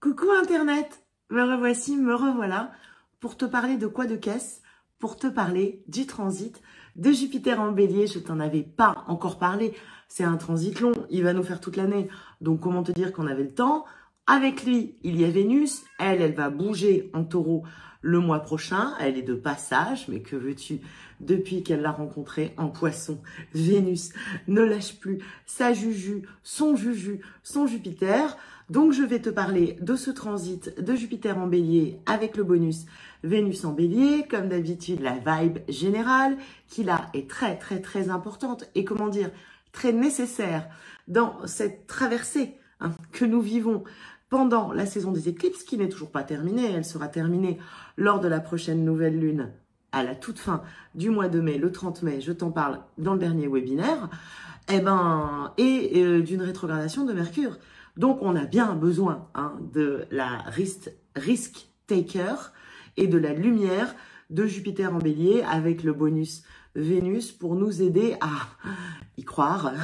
Coucou Internet, me revoici, me revoilà pour te parler de quoi de caisse? Pour te parler du transit de Jupiter en Bélier. Je t'en avais pas encore parlé, c'est un transit long, il va nous faire toute l'année. Donc comment te dire qu'on avait le temps? Avec lui, il y a Vénus, elle va bouger en Taureau le mois prochain, elle est de passage, mais que veux-tu? Depuis qu'elle l'a rencontré en Poisson, Vénus ne lâche plus sa Juju, son Jupiter. Donc je vais te parler de ce transit de Jupiter en Bélier avec le bonus Vénus en Bélier. Comme d'habitude, la vibe générale qui là est très importante et comment dire, très nécessaire dans cette traversée que nous vivons pendant la saison des éclipses, qui n'est toujours pas terminée. Elle sera terminée lors de la prochaine nouvelle lune à la toute fin du mois de mai, le 30 mai, je t'en parle dans le dernier webinaire, et d'une rétrogradation de Mercure. Donc on a bien besoin de la risk taker et de la lumière de Jupiter en Bélier avec le bonus Vénus pour nous aider à y croire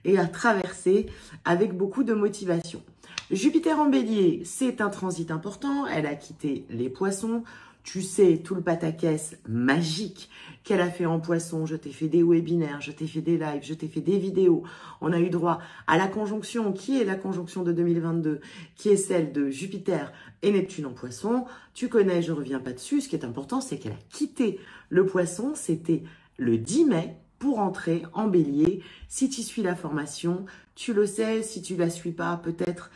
et à traverser avec beaucoup de motivation. Jupiter en Bélier, c'est un transit important. Elle a quitté les Poissons. Tu sais, tout le pataquès magique qu'elle a fait en Poisson. Je t'ai fait des webinaires, je t'ai fait des lives, je t'ai fait des vidéos. On a eu droit à la conjonction, qui est la conjonction de 2022, qui est celle de Jupiter et Neptune en Poisson. Tu connais, je ne reviens pas dessus. Ce qui est important, c'est qu'elle a quitté le Poisson. C'était le 10 mai pour entrer en Bélier. Si tu suis la formation, tu le sais. Si tu ne la suis pas, peut-être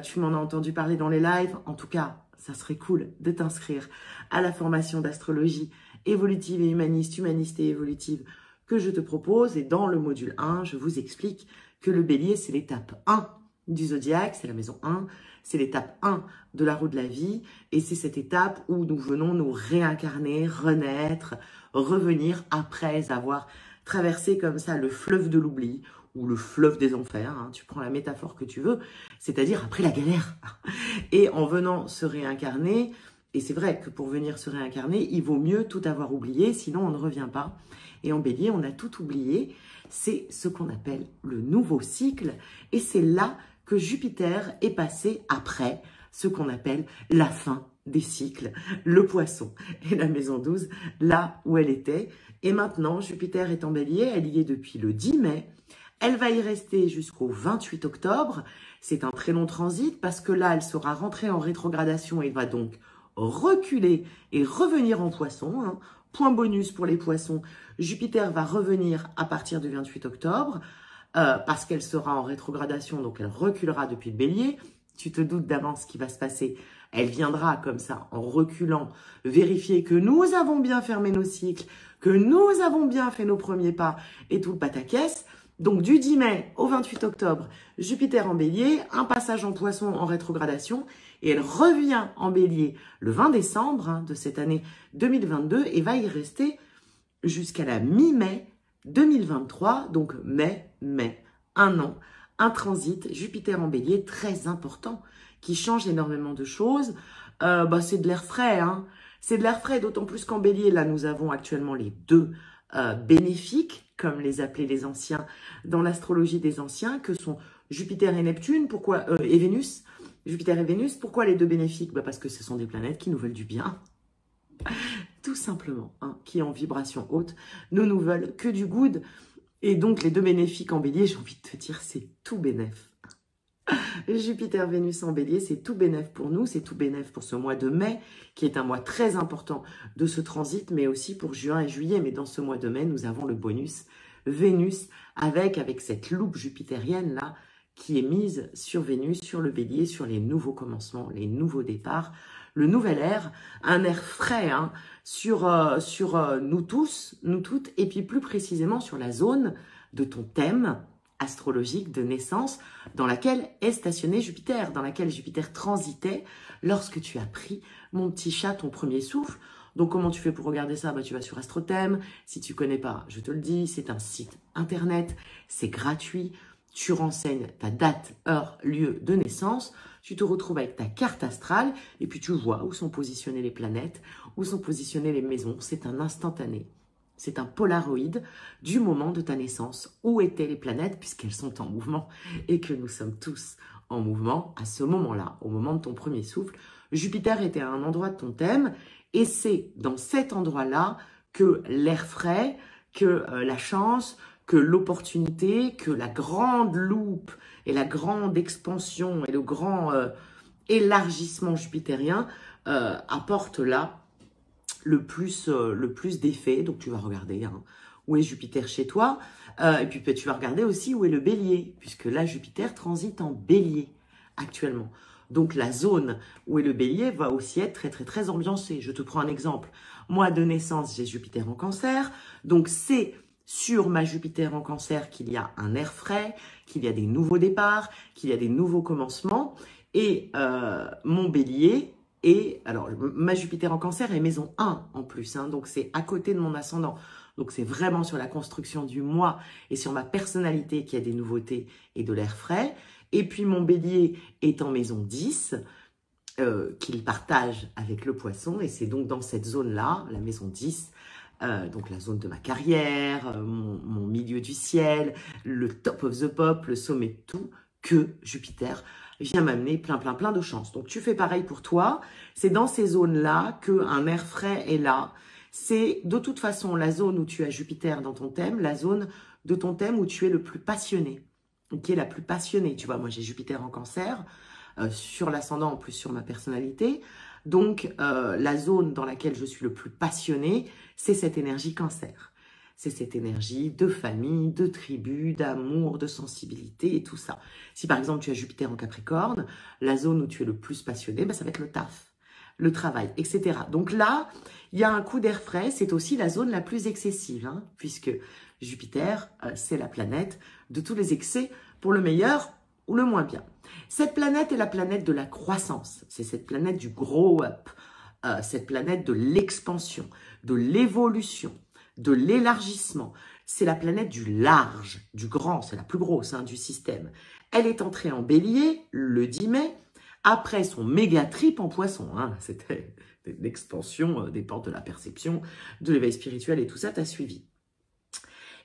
tu m'en as entendu parler dans les lives. En tout cas, ça serait cool de t'inscrire à la formation d'astrologie évolutive et humaniste, humaniste et évolutive que je te propose. Et dans le module 1, je vous explique que le Bélier, c'est l'étape 1 du zodiaque, c'est la maison 1, c'est l'étape 1 de la roue de la vie. Et c'est cette étape où nous venons nous réincarner, renaître, revenir après avoir traversé comme ça le fleuve de l'oubli ou le fleuve des enfers, tu prends la métaphore que tu veux, c'est-à-dire après la galère. Et en venant se réincarner, et c'est vrai que pour venir se réincarner, il vaut mieux tout avoir oublié, sinon on ne revient pas. Et en Bélier, on a tout oublié. C'est ce qu'on appelle le nouveau cycle. Et c'est là que Jupiter est passé après ce qu'on appelle la fin des cycles, le Poisson et la maison 12, là où elle était. Et maintenant, Jupiter est en Bélier, elle y est depuis le 10 mai. Elle va y rester jusqu'au 28 octobre. C'est un très long transit parce que là, elle sera rentrée en rétrogradation et va donc reculer et revenir en Poisson. Point bonus pour les Poissons, Jupiter va revenir à partir du 28 octobre parce qu'elle sera en rétrogradation, donc elle reculera depuis le Bélier. Tu te doutes d'avance ce qui va se passer. Elle viendra comme ça, en reculant, vérifier que nous avons bien fermé nos cycles, que nous avons bien fait nos premiers pas et tout le pataquès. Donc du 10 mai au 28 octobre, Jupiter en Bélier, un passage en Poisson en rétrogradation, et elle revient en Bélier le 20 décembre de cette année 2022 et va y rester jusqu'à la mi-mai 2023, donc mai, un an, un transit Jupiter en Bélier très important qui change énormément de choses. C'est de l'air frais, c'est de l'air frais, d'autant plus qu'en Bélier, là nous avons actuellement les deux bénéfiques, comme les appelaient les anciens dans l'astrologie des anciens, que sont Jupiter et Neptune, et Vénus. Jupiter et Vénus, pourquoi les deux bénéfiques? Parce que ce sont des planètes qui nous veulent du bien, tout simplement, qui en vibration haute ne nous veulent que du good. Et donc les deux bénéfiques en Bélier, j'ai envie de te dire, c'est tout bénef. Jupiter, Vénus en Bélier, c'est tout bénef pour nous, c'est tout bénef pour ce mois de mai, qui est un mois très important de ce transit, mais aussi pour juin et juillet. Mais dans ce mois de mai, nous avons le bonus Vénus, avec cette loupe jupitérienne là, qui est mise sur Vénus, sur le Bélier, sur les nouveaux commencements, les nouveaux départs, le nouvel air, un air frais sur nous tous, nous toutes, et puis plus précisément sur la zone de ton thème astrologique de naissance dans laquelle est stationné Jupiter, dans laquelle Jupiter transitait lorsque tu as pris, mon petit chat, ton premier souffle. Donc comment tu fais pour regarder ça? Tu vas sur AstroThème. Si tu connais pas, je te le dis, c'est un site internet, c'est gratuit. Tu renseignes ta date, heure, lieu de naissance. Tu te retrouves avec ta carte astrale et puis tu vois où sont positionnées les planètes, où sont positionnées les maisons. C'est un instantané. C'est un polaroid du moment de ta naissance, où étaient les planètes puisqu'elles sont en mouvement et que nous sommes tous en mouvement à ce moment-là, au moment de ton premier souffle. Jupiter était à un endroit de ton thème et c'est dans cet endroit-là que l'air frais, que la chance, que l'opportunité, que la grande loupe et la grande expansion et le grand élargissement jupitérien apportent là le plus d'effets. Donc tu vas regarder où est Jupiter chez toi et puis tu vas regarder aussi où est le bélier, puisque là Jupiter transite en bélier actuellement. Donc la zone où est le bélier va aussi être très très très ambiancée. Je te prends un exemple. Moi de naissance j'ai Jupiter en cancer, donc c'est sur ma Jupiter en cancer qu'il y a un air frais, qu'il y a des nouveaux départs, qu'il y a des nouveaux commencements. Et mon bélier est, alors ma Jupiter en cancer est maison 1 en plus, donc c'est à côté de mon ascendant. Donc c'est vraiment sur la construction du moi et sur ma personnalité qu'il y a des nouveautés et de l'air frais. Et puis mon bélier est en maison 10, qu'il partage avec le poisson. Et c'est donc dans cette zone-là, la maison 10, donc la zone de ma carrière, mon milieu du ciel, le top of the pop, le sommet de tout, que Jupiter vient m'amener plein de chance. Donc tu fais pareil pour toi, c'est dans ces zones-là qu'un air frais est là. C'est de toute façon la zone où tu as Jupiter dans ton thème, la zone de ton thème où tu es le plus passionné, qui est la plus passionnée. Tu vois, moi j'ai Jupiter en cancer, sur l'ascendant en plus sur ma personnalité. Donc la zone dans laquelle je suis le plus passionné, c'est cette énergie cancer. C'est cette énergie de famille, de tribu, d'amour, de sensibilité et tout ça. Si par exemple tu as Jupiter en Capricorne, la zone où tu es le plus passionné, ça va être le taf, le travail, etc. Donc là, il y a un coup d'air frais, c'est aussi la zone la plus excessive, puisque Jupiter, c'est la planète de tous les excès, pour le meilleur ou le moins bien. Cette planète est la planète de la croissance, c'est cette planète du grow-up, cette planète de l'expansion, de l'évolution, de l'élargissement. C'est la planète du large, du grand, c'est la plus grosse du système. Elle est entrée en bélier le 10 mai, après son méga trip en poisson. C'était l'expansion des portes de la perception, de l'éveil spirituel et tout ça, t'as suivi.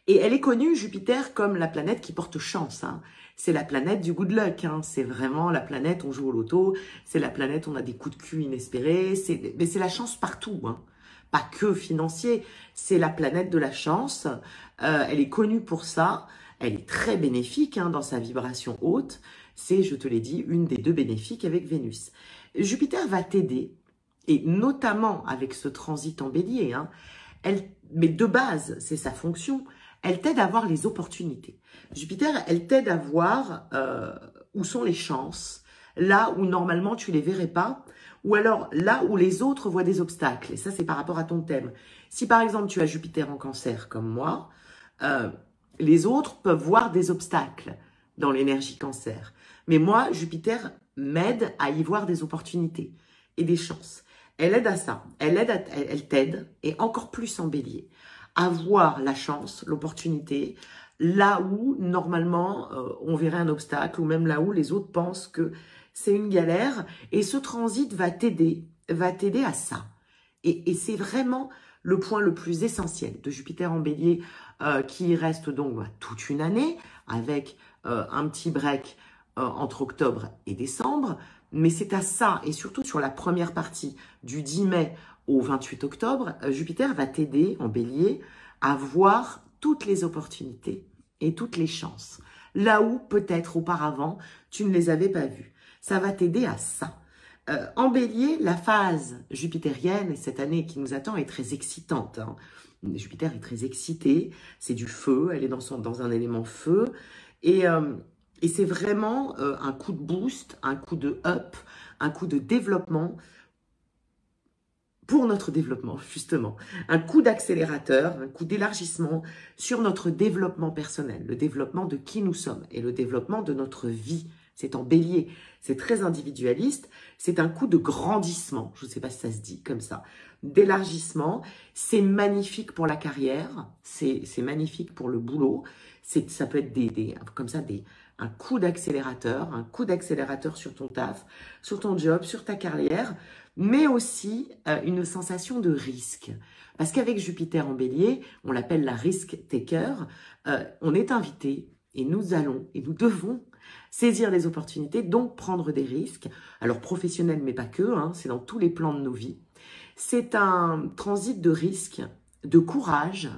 Et elle est connue, Jupiter, comme la planète qui porte chance. C'est la planète du good luck. C'est vraiment la planète, on joue au loto. C'est la planète, on a des coups de cul inespérés. Mais c'est la chance partout. Pas que financier. C'est la planète de la chance. Elle est connue pour ça. Elle est très bénéfique dans sa vibration haute. C'est, je te l'ai dit, une des deux bénéfiques avec Vénus. Jupiter va t'aider, et notamment avec ce transit en bélier. Mais de base, c'est sa fonction. Elle t'aide à voir les opportunités. Jupiter, elle t'aide à voir où sont les chances, là où normalement tu les verrais pas, ou alors là où les autres voient des obstacles. Et ça, c'est par rapport à ton thème. Si par exemple tu as Jupiter en cancer comme moi, les autres peuvent voir des obstacles dans l'énergie cancer. Mais moi, Jupiter m'aide à y voir des opportunités et des chances. Elle aide à ça. Elle t'aide, et encore plus en bélier, à voir la chance, l'opportunité, là où, normalement, on verrait un obstacle, ou même là où les autres pensent que c'est une galère. Et ce transit va t'aider à ça. Et c'est vraiment le point le plus essentiel de Jupiter en bélier, qui reste donc toute une année, avec un petit break entre octobre et décembre. Mais c'est à ça, et surtout sur la première partie du 10 mai au 28 octobre, Jupiter va t'aider en bélier à voir toutes les opportunités et toutes les chances. Là où peut-être auparavant, tu ne les avais pas vues. Ça va t'aider à ça. En bélier, la phase jupitérienne, cette année qui nous attend, est très excitante. Jupiter est très excitée, c'est du feu, elle est dans un élément feu. Et c'est vraiment un coup de boost, un coup de up, un coup de développement pour notre développement, justement. Un coup d'accélérateur, un coup d'élargissement sur notre développement personnel, le développement de qui nous sommes et le développement de notre vie. C'est en bélier, c'est très individualiste, c'est un coup de grandissement, je ne sais pas si ça se dit comme ça, d'élargissement. C'est magnifique pour la carrière, c'est magnifique pour le boulot, ça peut être comme ça un coup d'accélérateur sur ton taf, sur ton job, sur ta carrière, mais aussi une sensation de risque. Parce qu'avec Jupiter en bélier, on l'appelle la risk taker, on est invité et nous allons et nous devons Saisir les opportunités, donc prendre des risques. Alors professionnels, mais pas que, hein, c'est dans tous les plans de nos vies. C'est un transit de risque, de courage,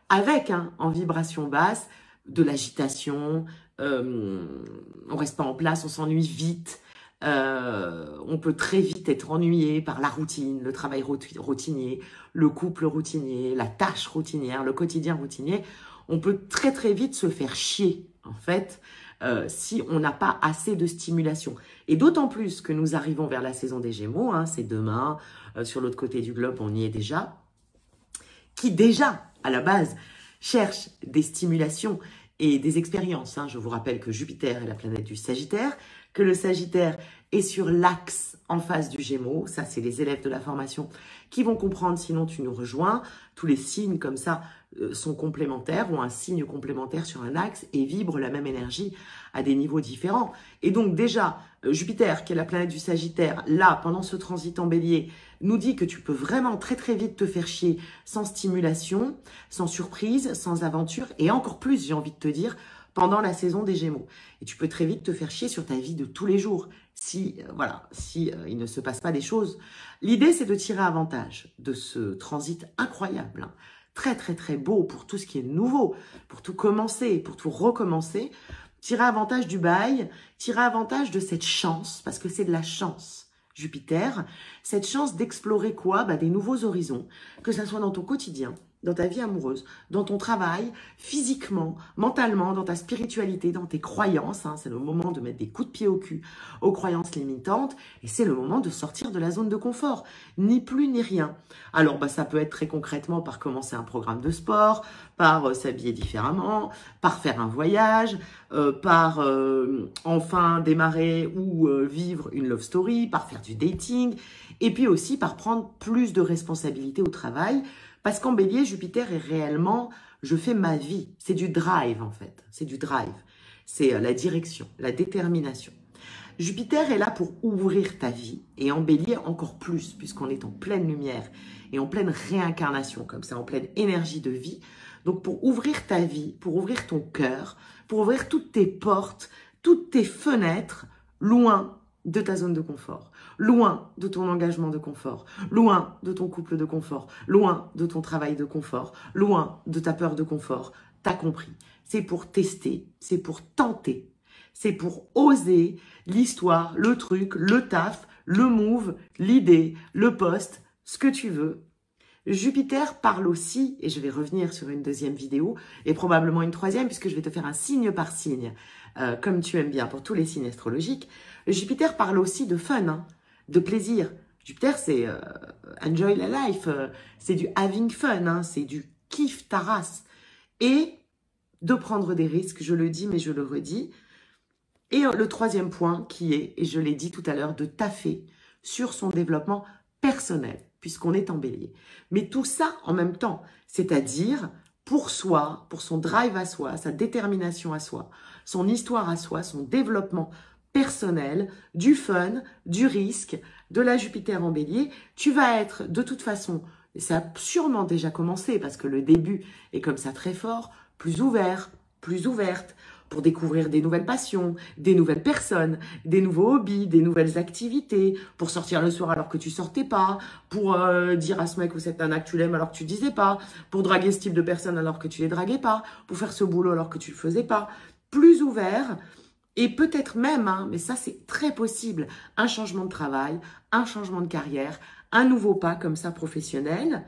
avec, en vibration basse, de l'agitation, on reste pas en place, on s'ennuie vite, on peut très vite être ennuyé par la routine, le travail routinier, le couple routinier, la tâche routinière, le quotidien routinier. On peut très très vite se faire chier, en fait, si on n'a pas assez de stimulation. Et d'autant plus que nous arrivons vers la saison des Gémeaux, hein, c'est demain, sur l'autre côté du globe, on y est déjà, qui déjà, à la base, cherche des stimulations et des expériences. Hein. Je vous rappelle que Jupiter est la planète du Sagittaire, que le Sagittaire est sur l'axe en face du Gémeaux. Ça, c'est les élèves de la formation qui vont comprendre, sinon tu nous rejoins. Tous les signes comme ça sont complémentaires, ont un signe complémentaire sur un axe et vibrent la même énergie à des niveaux différents. Et donc déjà, Jupiter, qui est la planète du Sagittaire, là, pendant ce transit en Bélier, nous dit que tu peux vraiment très très vite te faire chier sans stimulation, sans surprise, sans aventure, et encore plus, j'ai envie de te dire, pendant la saison des Gémeaux. Et tu peux très vite te faire chier sur ta vie de tous les jours, si il ne se passe pas des choses. L'idée, c'est de tirer avantage de ce transit incroyable, hein, très très très beau pour tout ce qui est nouveau, pour tout commencer, pour tout recommencer. Tirer avantage du bail, tirer avantage de cette chance, parce que c'est de la chance. Jupiter, cette chance d'explorer quoi? Des nouveaux horizons, que ça soit dans ton quotidien, dans ta vie amoureuse, dans ton travail, physiquement, mentalement, dans ta spiritualité, dans tes croyances. Hein. C'est le moment de mettre des coups de pied au cul aux croyances limitantes et c'est le moment de sortir de la zone de confort, ni plus ni rien. Alors, ça peut être très concrètement par commencer un programme de sport, par s'habiller différemment, par faire un voyage, par enfin démarrer ou vivre une love story, par faire du dating, et puis aussi par prendre plus de responsabilités au travail, parce qu'en Bélier, Jupiter est réellement, je fais ma vie, c'est du drive en fait, c'est du drive, c'est la direction, la détermination. Jupiter est là pour ouvrir ta vie, et en Bélier encore plus, puisqu'on est en pleine lumière et en pleine réincarnation, comme ça, en pleine énergie de vie. Donc pour ouvrir ta vie, pour ouvrir ton cœur, pour ouvrir toutes tes portes, toutes tes fenêtres, loin de ta zone de confort, loin de ton engagement de confort, loin de ton couple de confort, loin de ton travail de confort, loin de ta peur de confort. T'as compris, c'est pour tester, c'est pour tenter, c'est pour oser l'histoire, le truc, le taf, le move, l'idée, le poste, ce que tu veux. Jupiter parle aussi, et je vais revenir sur une deuxième vidéo, et probablement une troisième, puisque je vais te faire un signe par signe, comme tu aimes bien pour tous les signes astrologiques. Jupiter parle aussi de fun, hein, de plaisir. Jupiter, c'est enjoy la life, c'est du having fun, hein, c'est du kiff ta race. Et de prendre des risques, je le dis, mais je le redis. Et le troisième point qui est, et je l'ai dit tout à l'heure, de taffer sur son développement personnel, puisqu'on est en Bélier. Mais tout ça en même temps, c'est-à-dire pour soi, pour son drive à soi, sa détermination à soi, son histoire à soi, son développement personnel, du fun, du risque, de la Jupiter en Bélier. Tu vas être de toute façon, et ça a sûrement déjà commencé parce que le début est comme ça très fort, plus ouvert, plus ouverte, pour découvrir des nouvelles passions, des nouvelles personnes, des nouveaux hobbies, des nouvelles activités, pour sortir le soir alors que tu sortais pas, pour dire à ce mec ou cette nana que tu l'aimes alors que tu disais pas, pour draguer ce type de personne alors que tu les draguais pas, pour faire ce boulot alors que tu le faisais pas. Plus ouvert, et peut-être même, hein, mais ça c'est très possible, un changement de travail, un changement de carrière, un nouveau pas comme ça professionnel.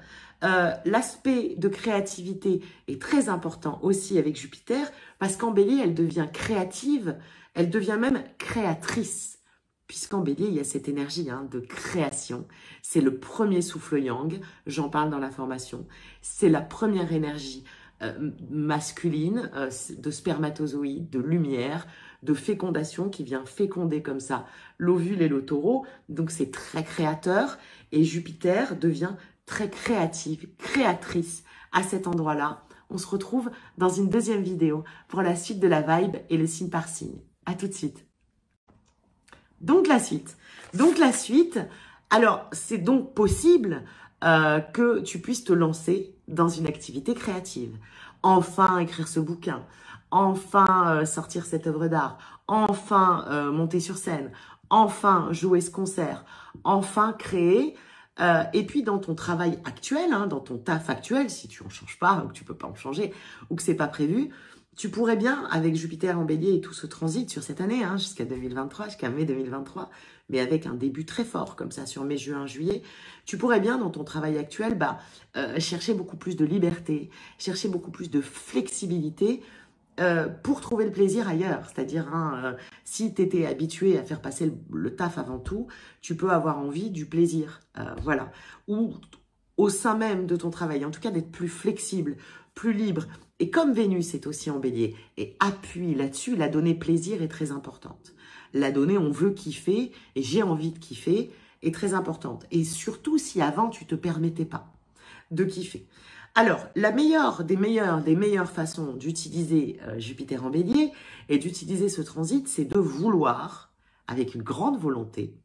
L'aspect de créativité est très important aussi avec Jupiter parce qu'en Bélier, elle devient créative, elle devient même créatrice. Puisqu'en Bélier, il y a cette énergie de création. C'est le premier souffle yang, j'en parle dans la formation. C'est la première énergie masculine de spermatozoïde, de lumière, de fécondation qui vient féconder comme ça l'ovule et le taureau. Donc c'est très créateur et Jupiter devient très créative, créatrice à cet endroit-là. On se retrouve dans une deuxième vidéo pour la suite de la vibe et le signe par signe. À tout de suite. Donc la suite. Alors c'est donc possible que tu puisses te lancer dans une activité créative. Enfin écrire ce bouquin. enfin sortir cette œuvre d'art, enfin monter sur scène, enfin jouer ce concert, enfin créer. Et puis dans ton travail actuel, hein, dans ton taf actuel, si tu en changes pas ou que tu peux pas en changer ou que c'est pas prévu, tu pourrais bien, avec Jupiter en Bélier et tout ce transit sur cette année, hein, jusqu'à 2023, jusqu'à mai 2023, mais avec un début très fort comme ça sur mai, juin, juillet, tu pourrais bien dans ton travail actuel chercher beaucoup plus de liberté, chercher beaucoup plus de flexibilité pour trouver le plaisir ailleurs. C'est-à-dire, si tu étais habitué à faire passer le taf avant tout, tu peux avoir envie du plaisir. Voilà. Ou au sein même de ton travail, en tout cas d'être plus flexible, plus libre. Et comme Vénus est aussi en Bélier et appuie là-dessus, la donnée plaisir est très importante. La donnée on veut kiffer et j'ai envie de kiffer est très importante. Et surtout si avant tu te permettais pas de kiffer. Alors, la meilleure des meilleures façons d'utiliser Jupiter en Bélier et d'utiliser ce transit, c'est de vouloir, avec une grande volonté,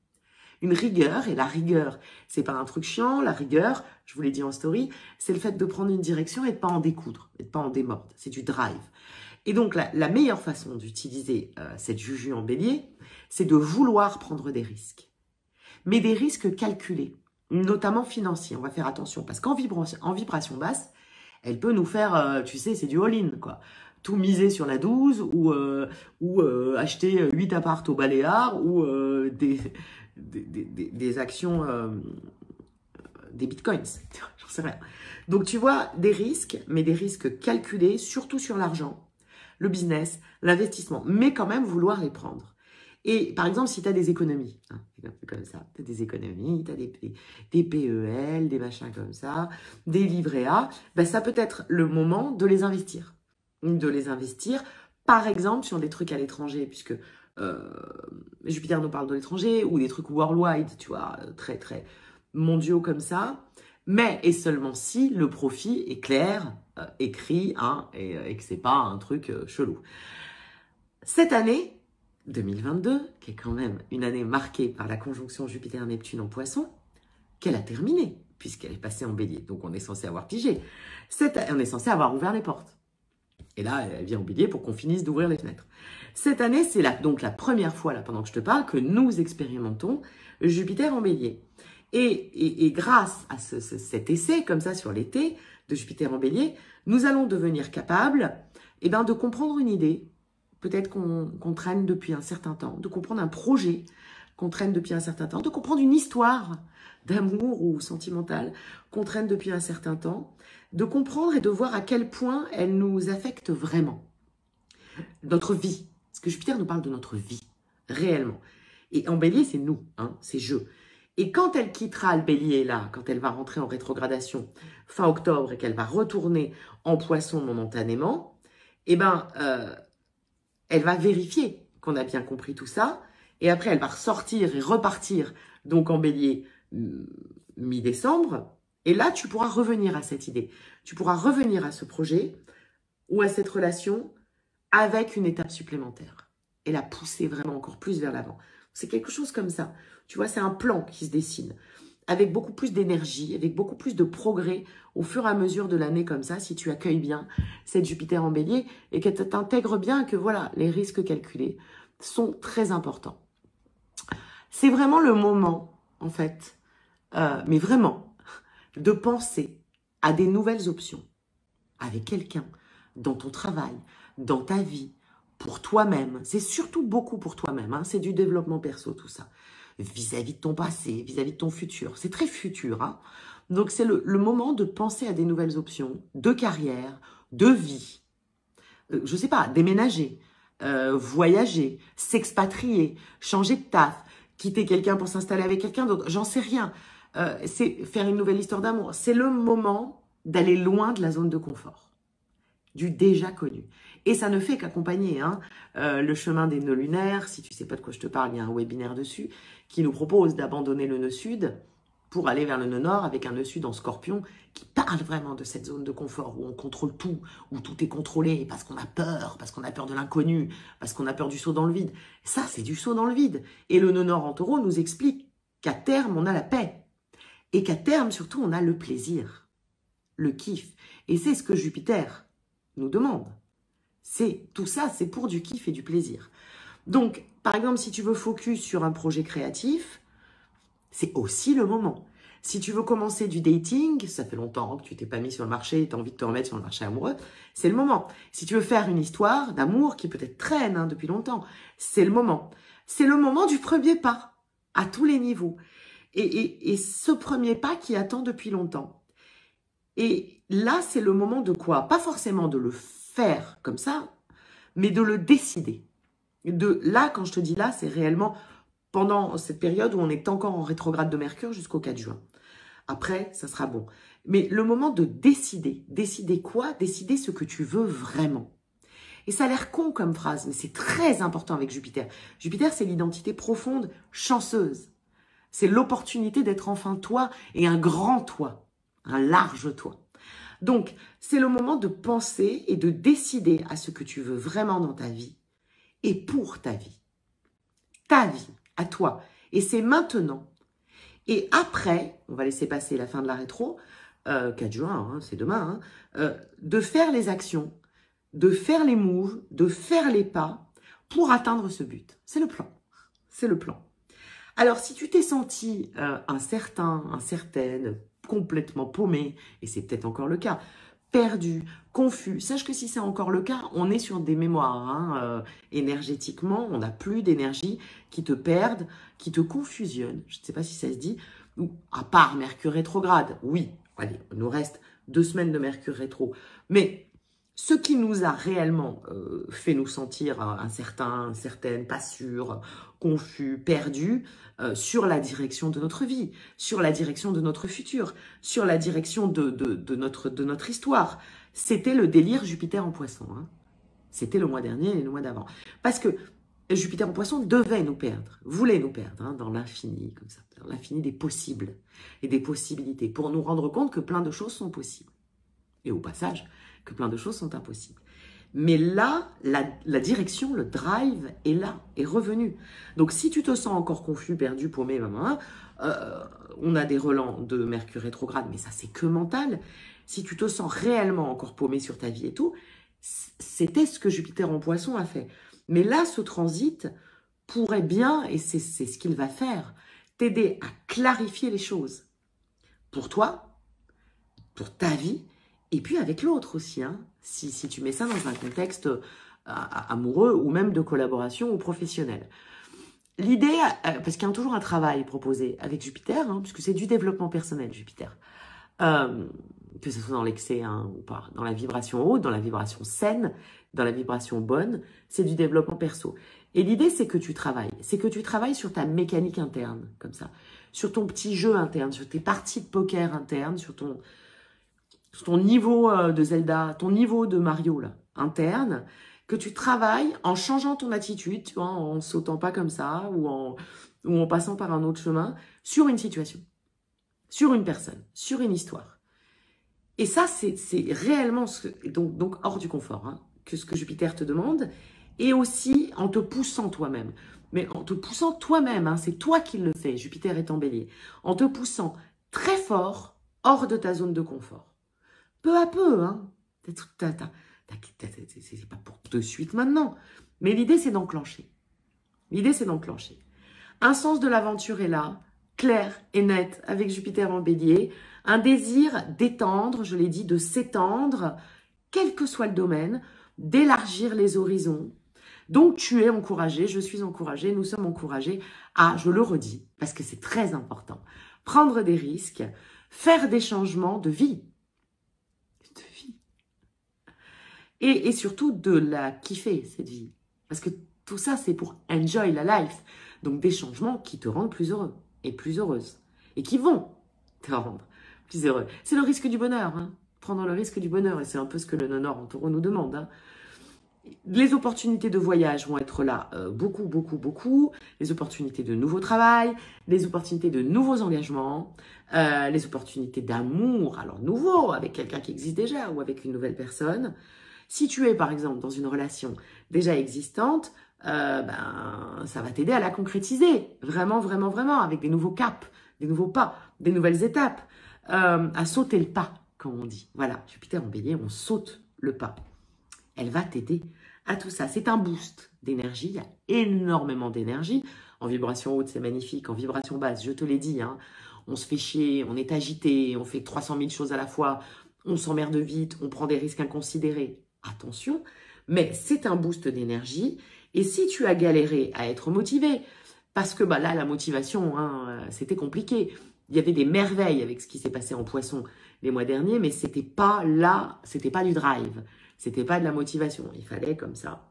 une rigueur. Et la rigueur, c'est pas un truc chiant. La rigueur, je vous l'ai dit en story, c'est le fait de prendre une direction et de pas en découdre, et de pas en démordre. C'est du drive. Et donc, la meilleure façon d'utiliser cette Juju en Bélier, c'est de vouloir prendre des risques. Mais des risques calculés, notamment financiers. On va faire attention parce qu'en vibration basse, elle peut nous faire, tu sais, c'est du all-in, quoi. Tout miser sur la 12 ou acheter 8 apparts au Baléares ou des actions, des bitcoins, j'en sais rien. Donc, tu vois, des risques, mais des risques calculés, surtout sur l'argent, le business, l'investissement, mais quand même vouloir les prendre. Et par exemple, si tu as des économies, hein, c'est un peu comme ça, tu as des économies, tu as des PEL, des machins comme ça, des livrets A, ben ça peut être le moment de les investir. De les investir, par exemple, sur des trucs à l'étranger, puisque Jupiter nous parle de l'étranger, ou des trucs worldwide, tu vois, très, très mondiaux comme ça, mais et seulement si le profit est clair, écrit, hein, et que c'est pas un truc chelou. Cette année 2022, qui est quand même une année marquée par la conjonction Jupiter-Neptune en Poisson, qu'elle a terminée, puisqu'elle est passée en Bélier. Donc, on est censé avoir pigé. On est censé avoir ouvert les portes. Et là, elle vient en Bélier pour qu'on finisse d'ouvrir les fenêtres. Cette année, c'est donc la première fois, là, pendant que je te parle, que nous expérimentons Jupiter en Bélier. Et grâce à cet essai, comme ça, sur l'été, de Jupiter en Bélier, nous allons devenir capables de comprendre une idée, peut-être qu'on traîne depuis un certain temps, de comprendre un projet qu'on traîne depuis un certain temps, de comprendre une histoire d'amour ou sentimentale qu'on traîne depuis un certain temps, de comprendre et de voir à quel point elle nous affecte vraiment. Notre vie, parce que Jupiter nous parle de notre vie, réellement. Et en Bélier, c'est nous, hein, c'est je. Et quand elle quittera le Bélier, là, quand elle va rentrer en rétrogradation fin octobre et qu'elle va retourner en Poisson momentanément, elle va vérifier qu'on a bien compris tout ça. Et après, elle va ressortir et repartir donc en Bélier mi-décembre. Et là, tu pourras revenir à cette idée. Tu pourras revenir à ce projet ou à cette relation avec une étape supplémentaire. Et la pousser vraiment encore plus vers l'avant. C'est quelque chose comme ça. Tu vois, c'est un plan qui se dessine. Avec beaucoup plus d'énergie, avec beaucoup plus de progrès au fur et à mesure de l'année comme ça, si tu accueilles bien cette Jupiter en Bélier et que tu t'intègres bien que voilà, les risques calculés sont très importants. C'est vraiment le moment, en fait, mais vraiment, de penser à des nouvelles options avec quelqu'un, dans ton travail, dans ta vie, pour toi-même. C'est surtout beaucoup pour toi-même, hein, c'est du développement perso tout ça. Vis-à-vis de ton passé, vis-à-vis de ton futur. C'est très futur, hein. Donc, c'est le moment de penser à des nouvelles options de carrière, de vie. Je sais pas, déménager, voyager, s'expatrier, changer de taf, quitter quelqu'un pour s'installer avec quelqu'un d'autre. J'en sais rien. C'est faire une nouvelle histoire d'amour. C'est le moment d'aller loin de la zone de confort, du déjà connu. Et ça ne fait qu'accompagner le chemin des nœuds lunaires. Si tu ne sais pas de quoi je te parle, il y a un webinaire dessus qui nous propose d'abandonner le nœud sud pour aller vers le nœud nord avec un nœud sud en scorpion qui parle vraiment de cette zone de confort où on contrôle tout, où tout est contrôlé parce qu'on a peur de l'inconnu, parce qu'on a peur du saut dans le vide. Ça, c'est du saut dans le vide. Et le nœud nord en taureau nous explique qu'à terme, on a la paix. Et qu'à terme, surtout, on a le plaisir, le kiff. Et c'est ce que Jupiter nous demande. Tout ça, c'est pour du kiff et du plaisir. Donc, par exemple, si tu veux focus sur un projet créatif, c'est aussi le moment. Si tu veux commencer du dating, ça fait longtemps que tu t'es pas mis sur le marché et tu as envie de te remettre sur le marché amoureux, c'est le moment. Si tu veux faire une histoire d'amour qui peut-être traîne depuis longtemps, c'est le moment. C'est le moment du premier pas, à tous les niveaux. Et ce premier pas qui attend depuis longtemps. Et là, c'est le moment de quoi? Pas forcément de le faire comme ça, mais de le décider. Là, quand je te dis là, c'est réellement pendant cette période où on est encore en rétrograde de Mercure jusqu'au 4 juin. Après, ça sera bon. Mais le moment de décider. Décider quoi? Décider ce que tu veux vraiment. Et ça a l'air con comme phrase, mais c'est très important avec Jupiter. Jupiter, c'est l'identité profonde, chanceuse. C'est l'opportunité d'être enfin toi et un grand toi, un large toi. Donc, c'est le moment de penser et de décider à ce que tu veux vraiment dans ta vie et pour ta vie. Ta vie, à toi. Et c'est maintenant. Et après, on va laisser passer la fin de la rétro, 4 juin, hein, c'est demain, de faire les actions, de faire les moves, de faire les pas pour atteindre ce but. C'est le plan. C'est le plan. Alors, si tu t'es senti incertaine, complètement paumé, et c'est peut-être encore le cas, perdu, confus, sache que si c'est encore le cas, on est sur des mémoires. Énergétiquement, on n'a plus d'énergie qui te perdent, qui te confusionnent. Je ne sais pas si ça se dit. Ou à part Mercure rétrograde, oui, allez, il nous reste 2 semaines de Mercure rétro. Mais ce qui nous a réellement fait nous sentir incertains, incertaines, pas sûrs, confus, perdus sur la direction de notre vie, sur la direction de notre futur, sur la direction de notre histoire. C'était le délire Jupiter en Poisson. Hein. C'était le mois dernier et le mois d'avant. Parce que Jupiter en Poisson devait nous perdre, voulait nous perdre dans l'infini, comme ça, dans l'infini des possibles et des possibilités, pour nous rendre compte que plein de choses sont possibles. Et au passage, que plein de choses sont impossibles. Mais là, la direction, le drive est là, est revenu. Donc, si tu te sens encore confus, perdu, paumé, on a des relents de Mercure rétrograde, mais ça, c'est que mental. Si tu te sens réellement encore paumé sur ta vie et tout, c'était ce que Jupiter en Poisson a fait. Mais là, ce transit pourrait bien, et c'est ce qu'il va faire, t'aider à clarifier les choses. Pour toi, pour ta vie, et puis avec l'autre aussi, hein, si tu mets ça dans un contexte amoureux ou même de collaboration ou professionnel. L'idée, parce qu'il y a toujours un travail proposé avec Jupiter, hein, puisque c'est du développement personnel, Jupiter, que ce soit dans l'excès ou pas, dans la vibration haute, dans la vibration saine, dans la vibration bonne, c'est du développement perso. Et l'idée, c'est que tu travailles sur ta mécanique interne, comme ça, sur ton petit jeu interne, sur tes parties de poker internes, sur ton niveau de Zelda, ton niveau de Mario là, interne, que tu travailles en changeant ton attitude, tu vois, en sautant pas comme ça ou en passant par un autre chemin sur une situation, sur une personne, sur une histoire. Et ça, c'est réellement donc hors du confort, hein, que ce que Jupiter te demande, et aussi en te poussant toi-même. Mais en te poussant toi-même, hein, c'est toi qui le fais, Jupiter est en Bélier, en te poussant très fort hors de ta zone de confort. Peu à peu, hein. C'est pas pour de suite maintenant. Mais l'idée, c'est d'enclencher. L'idée, c'est d'enclencher. Un sens de l'aventure est là, clair et net, avec Jupiter en Bélier. Un désir d'étendre, je l'ai dit, de s'étendre, quel que soit le domaine, d'élargir les horizons. Donc, tu es encouragé, je suis encouragée, nous sommes encouragés à, je le redis, parce que c'est très important, prendre des risques, faire des changements de vie. Et surtout de la kiffer, cette vie. Parce que tout ça, c'est pour enjoy la life. Donc des changements qui te rendent plus heureux et plus heureuse. Et qui vont te rendre plus heureux. C'est le risque du bonheur. Hein. Prendre le risque du bonheur. Et c'est un peu ce que le nonor en taureau nous demande. Hein. Les opportunités de voyage vont être là beaucoup, beaucoup, beaucoup. Les opportunités de nouveau travail, les opportunités de nouveaux engagements, les opportunités d'amour, alors nouveau, avec quelqu'un qui existe déjà ou avec une nouvelle personne. Si tu es, par exemple, dans une relation déjà existante, ça va t'aider à la concrétiser. Vraiment, vraiment, vraiment, avec des nouveaux caps, des nouveaux pas, des nouvelles étapes. À sauter le pas, comme on dit. Voilà, Jupiter en Bélier, on saute le pas. elle va t'aider à tout ça. C'est un boost d'énergie, il y a énormément d'énergie. En vibration haute, c'est magnifique. En vibration basse, je te l'ai dit, hein, on se fait chier, on est agité, on fait 300 000 choses à la fois, on s'emmerde vite, on prend des risques inconsidérés. Attention, mais c'est un boost d'énergie. Et si tu as galéré à être motivé, parce que bah là, la motivation, hein, c'était compliqué. Il y avait des merveilles avec ce qui s'est passé en Poisson les mois derniers, mais c'était pas là, c'était pas du drive, c'était pas de la motivation. Il fallait comme ça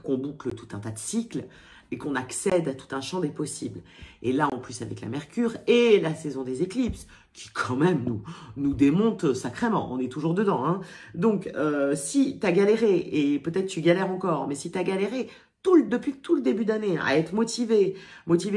qu'on boucle tout un tas de cycles et qu'on accède à tout un champ des possibles. Et là, en plus, avec la Mercure et la saison des éclipses, qui quand même nous démonte sacrément, on est toujours dedans. Hein. Donc, si tu as galéré, et peut-être tu galères encore, mais si tu as galéré depuis tout le début d'année à être motivé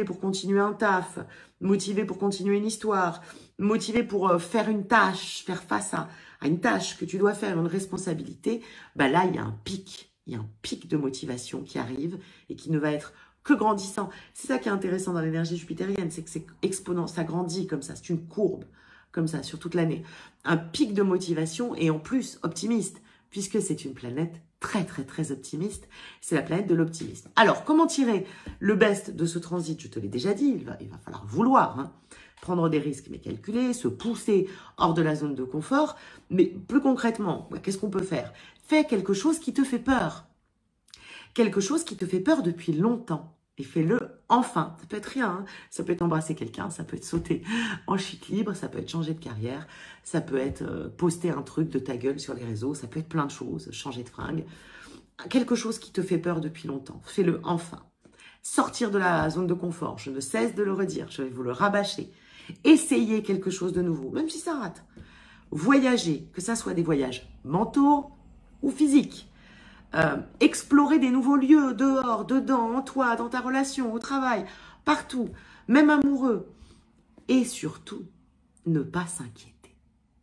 pour continuer un taf, motivé pour continuer une histoire, motivé pour faire une tâche, faire face à une tâche que tu dois faire, une responsabilité, bah là, il y a un pic. Il y a un pic de motivation qui arrive et qui ne va être que grandissant. C'est ça qui est intéressant dans l'énergie jupitérienne, c'est que c'est exponent, ça grandit comme ça, c'est une courbe comme ça sur toute l'année. Un pic de motivation et en plus optimiste, puisque c'est une planète très très très optimiste, c'est la planète de l'optimisme. Alors, comment tirer le best de ce transit? Je te l'ai déjà dit, il va falloir vouloir, hein, prendre des risques mais calculés, se pousser hors de la zone de confort. Mais plus concrètement, qu'est-ce qu'on peut faire? Fais quelque chose qui te fait peur. Quelque chose qui te fait peur depuis longtemps. Et fais-le enfin. Ça peut être rien. Hein. Ça peut être embrasser quelqu'un, ça peut être sauter en chute libre, ça peut être changer de carrière, ça peut être poster un truc de ta gueule sur les réseaux, ça peut être plein de choses, changer de fringue. Quelque chose qui te fait peur depuis longtemps. Fais-le enfin. Sortir de la zone de confort. Je ne cesse de le redire. Je vais vous le rabâcher. Essayez quelque chose de nouveau, même si ça rate. Voyager, que ça soit des voyages mentaux ou physiques. Explorer des nouveaux lieux, dehors, dedans, en toi, dans ta relation, au travail, partout, même amoureux. Et surtout, ne pas s'inquiéter.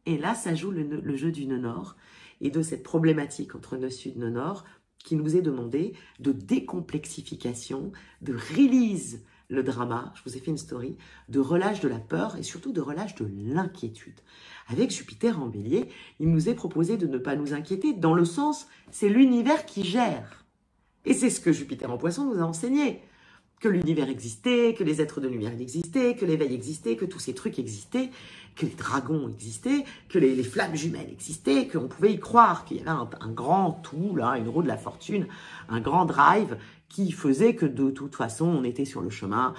Et là, ça joue le jeu du nœud-nord et de cette problématique entre nœud-sud, nœud-nord qui nous est demandé de décomplexification, de release le drama, je vous ai fait une story, de relâche de la peur et surtout de relâche de l'inquiétude. Avec Jupiter en Bélier, il nous est proposé de ne pas nous inquiéter dans le sens, c'est l'univers qui gère. Et c'est ce que Jupiter en Poisson nous a enseigné. Que l'univers existait, que les êtres de lumière existaient, que l'éveil existait, que tous ces trucs existaient, que les dragons existaient, que les flammes jumelles existaient, qu'on pouvait y croire, qu'il y avait un grand tout, là, une roue de la fortune, un grand drive qui faisait que de toute façon, on était sur le chemin,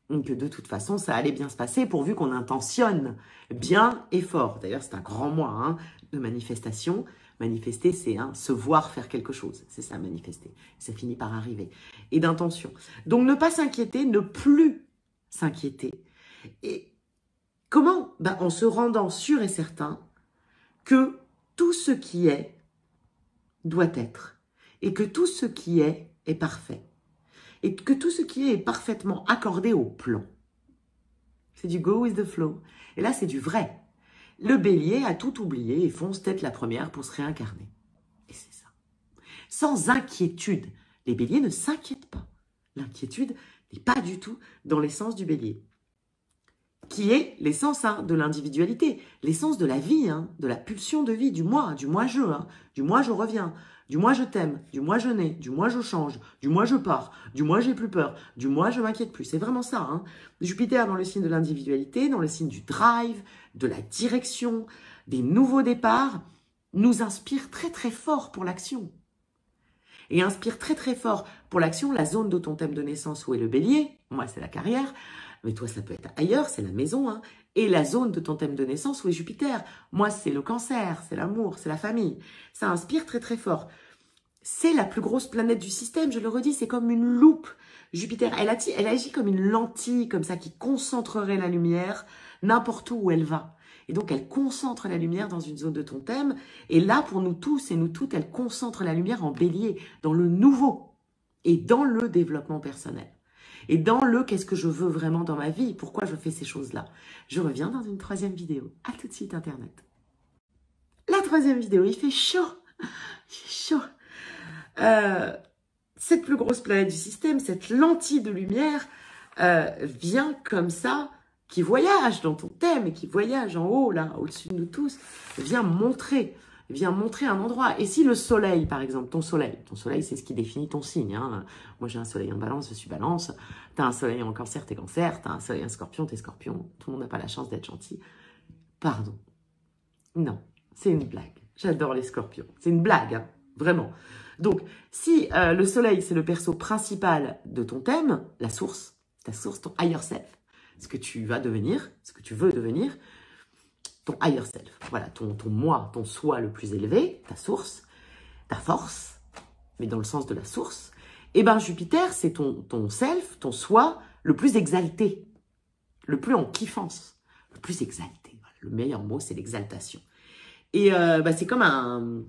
que de toute façon, ça allait bien se passer pourvu qu'on intentionne bien et fort. D'ailleurs, c'est un grand mois hein, de manifestation. Manifester, c'est se voir faire quelque chose. C'est ça, manifester. Ça finit par arriver. Et d'intention. Donc, ne pas s'inquiéter, ne plus s'inquiéter. Et comment? En se rendant sûr et certain que tout ce qui est doit être. Et que tout ce qui est parfait. Et que tout ce qui est parfaitement accordé au plan. C'est du go with the flow. Et là, c'est du vrai. Le bélier a tout oublié et fonce tête la première pour se réincarner. Et c'est ça. Sans inquiétude. Les béliers ne s'inquiètent pas. L'inquiétude n'est pas du tout dans l'essence du bélier. Qui est l'essence de l'individualité, l'essence de la vie, de la pulsion de vie, du moi je, du moi je reviens, du moi je t'aime, du moi je nais, du moi je change, du moi je pars, du moi j'ai plus peur, du moi je m'inquiète plus. C'est vraiment ça. Jupiter dans le signe de l'individualité, dans le signe du drive, de la direction, des nouveaux départs, nous inspire très très fort pour l'action. Et inspire très très fort pour l'action la zone de ton thème de naissance où est le bélier, moi c'est la carrière, mais toi ça peut être ailleurs, c'est la maison, et la zone de ton thème de naissance où est Jupiter, moi c'est le cancer, c'est l'amour, c'est la famille, ça inspire très très fort. C'est la plus grosse planète du système, je le redis, c'est comme une loupe. Jupiter, elle agit comme une lentille, comme ça, qui concentrerait la lumière n'importe où elle va. Et donc, elle concentre la lumière dans une zone de ton thème. Et là, pour nous tous et nous toutes, elle concentre la lumière en bélier, dans le nouveau et dans le développement personnel. Et dans le qu'est-ce que je veux vraiment dans ma vie, pourquoi je fais ces choses-là. Je reviens dans une troisième vidéo. À tout de suite, Internet. La troisième vidéo, il fait chaud. Il fait chaud. Cette plus grosse planète du système, cette lentille de lumière, vient comme ça, qui voyage dans ton thème et qui voyage en haut, là, au-dessus de nous tous, vient montrer vient montrer un endroit. Et si le soleil, par exemple, ton soleil, c'est ce qui définit ton signe. Hein. Moi, j'ai un soleil en balance, je suis balance. Tu as un soleil en cancer, t'es cancer. Tu as un soleil en scorpion, t'es scorpion. Tout le monde n'a pas la chance d'être gentil. Pardon. Non, c'est une blague. J'adore les scorpions. C'est une blague, hein, vraiment. Donc, si le soleil, c'est le perso principal de ton thème, la source, ta source, ton higher self, ce que tu vas devenir, ce que tu veux devenir, ton higher self, voilà, ton moi, ton soi le plus élevé, ta source, ta force, mais dans le sens de la source, et bien Jupiter, c'est ton self, ton soi le plus exalté, le plus en kiffance, le plus exalté. Le meilleur mot, c'est l'exaltation. Et c'est comme un...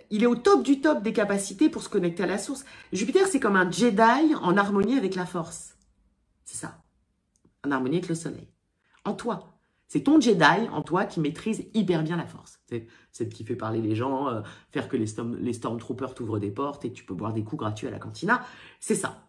Il est au top du top des capacités pour se connecter à la source. Jupiter, c'est comme un Jedi en harmonie avec la force. C'est ça. En harmonie avec le soleil. En toi. C'est ton Jedi en toi qui maîtrise hyper bien la force. C'est ce qui fait parler les gens, faire que les Stormtroopers t'ouvrent des portes et que tu peux boire des coups gratuits à la cantina. C'est ça.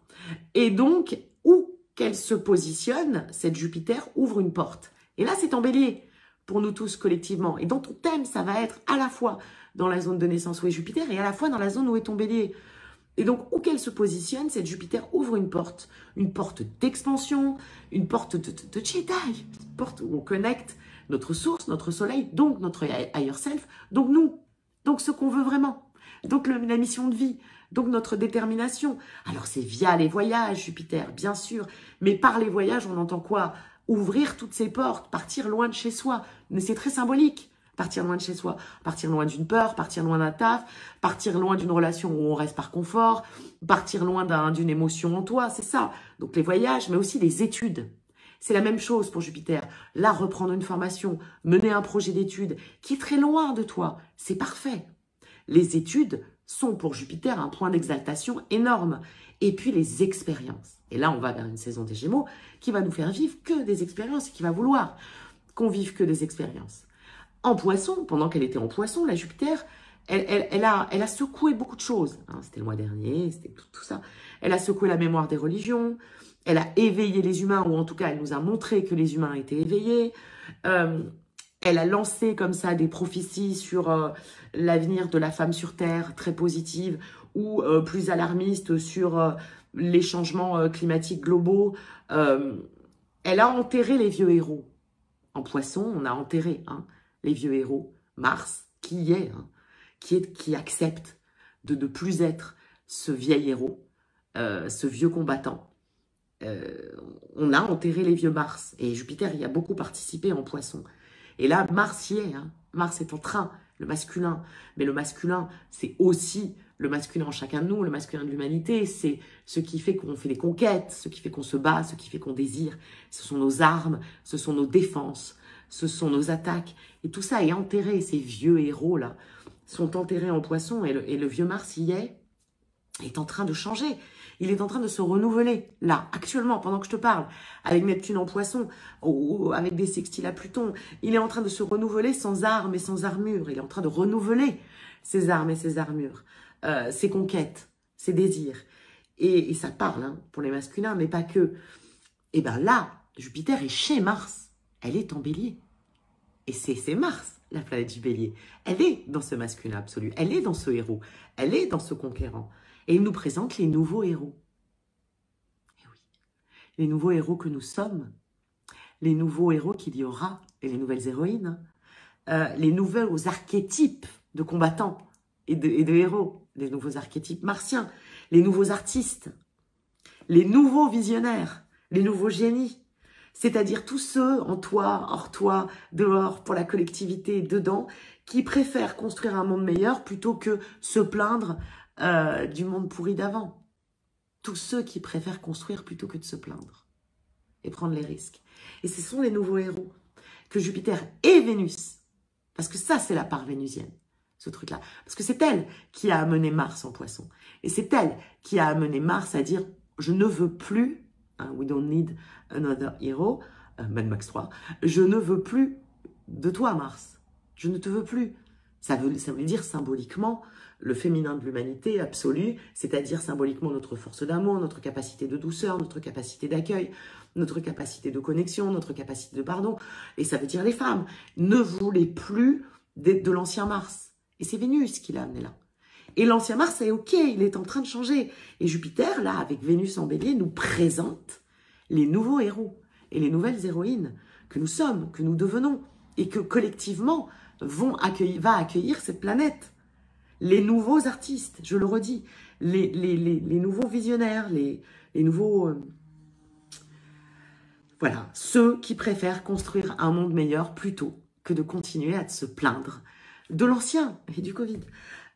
Et donc, où qu'elle se positionne, cette Jupiter ouvre une porte. Et là, c'est en bélier pour nous tous collectivement. Et dans ton thème, ça va être à la fois dans la zone de naissance où est Jupiter et à la fois dans la zone où est ton bélier. Et donc, où qu'elle se positionne, cette Jupiter ouvre une porte d'expansion, une porte de Jedi, une porte où on connecte notre source, notre soleil, donc notre higher self, donc nous, donc ce qu'on veut vraiment, donc la mission de vie, donc notre détermination. Alors, c'est via les voyages, Jupiter, bien sûr, mais par les voyages, on entend quoi? Ouvrir toutes ces portes, partir loin de chez soi, mais c'est très symbolique. Partir loin de chez soi, partir loin d'une peur, partir loin d'un taf, partir loin d'une relation où on reste par confort, partir loin d'une émotion en toi, c'est ça. Donc les voyages, mais aussi les études. C'est la même chose pour Jupiter. Là, reprendre une formation, mener un projet d'études qui est très loin de toi, c'est parfait. Les études sont pour Jupiter un point d'exaltation énorme. Et puis les expériences. Et là, on va vers une saison des Gémeaux qui va nous faire vivre que des expériences et qui va vouloir qu'on vive que des expériences. En Poisson, pendant qu'elle était en Poisson, la Jupiter, elle a secoué beaucoup de choses. Hein, c'était le mois dernier, c'était tout ça. Elle a secoué la mémoire des religions, elle a éveillé les humains, ou en tout cas, elle nous a montré que les humains étaient éveillés. Elle a lancé comme ça des prophéties sur l'avenir de la femme sur Terre, très positives, ou plus alarmistes sur les changements climatiques globaux. Elle a enterré les vieux héros. En Poisson, on a enterré les vieux héros. Mars, qui accepte de ne plus être ce vieil héros, ce vieux combattant. On a enterré les vieux Mars. Et Jupiter y a beaucoup participé en Poisson. Et là, Mars y est. Mars est en train, le masculin. Mais le masculin, c'est aussi le masculin en chacun de nous, le masculin de l'humanité. C'est ce qui fait qu'on fait des conquêtes, ce qui fait qu'on se bat, ce qui fait qu'on désire. Ce sont nos armes, ce sont nos défenses, ce sont nos attaques. Et tout ça est enterré. Ces vieux héros-là sont enterrés en Poisson. Et le vieux Mars y est en train de changer. Il est en train de se renouveler, là, actuellement, pendant que je te parle, avec Neptune en Poisson, ou avec des sextiles à Pluton. Il est en train de se renouveler sans armes et sans armure. Il est en train de renouveler ses armes et ses armures, ses conquêtes, ses désirs. Et ça parle pour les masculins, mais pas que. Et bien là, Jupiter est chez Mars. Elle est en Bélier. Et c'est Mars, la planète du Bélier. Elle est dans ce masculin absolu. Elle est dans ce héros. Elle est dans ce conquérant. Et il nous présente les nouveaux héros. Et oui, les nouveaux héros que nous sommes, les nouveaux héros qu'il y aura, et les nouvelles héroïnes, les nouveaux archétypes de combattants et de héros, les nouveaux archétypes martiens, les nouveaux artistes, les nouveaux visionnaires, les nouveaux génies, c'est-à-dire tous ceux en toi, hors toi, dehors, pour la collectivité, dedans, qui préfèrent construire un monde meilleur plutôt que se plaindre du monde pourri d'avant. Tous ceux qui préfèrent construire plutôt que de se plaindre et prendre les risques. Et ce sont les nouveaux héros que Jupiter et Vénus, parce que ça c'est la part vénusienne, ce truc-là, parce que c'est elle qui a amené Mars en Poisson. Et c'est elle qui a amené Mars à dire « je ne veux plus, we don't need another hero, Mad Max 3, je ne veux plus de toi Mars, je ne te veux plus ». Ça veut dire symboliquement le féminin de l'humanité absolue, c'est-à-dire symboliquement notre force d'amour, notre capacité de douceur, notre capacité d'accueil, notre capacité de connexion, notre capacité de pardon. Et ça veut dire les femmes ne voulez plus de l'ancien Mars. Et c'est Vénus qui l'a amené là. Et l'ancien Mars est OK, il est en train de changer. Et Jupiter, là, avec Vénus en bélier, nous présente les nouveaux héros et les nouvelles héroïnes que nous sommes, que nous devenons, et que collectivement va accueillir cette planète. Les nouveaux artistes, je le redis, les nouveaux visionnaires, les nouveaux... voilà, ceux qui préfèrent construire un monde meilleur plutôt que de continuer à se plaindre de l'ancien et du Covid.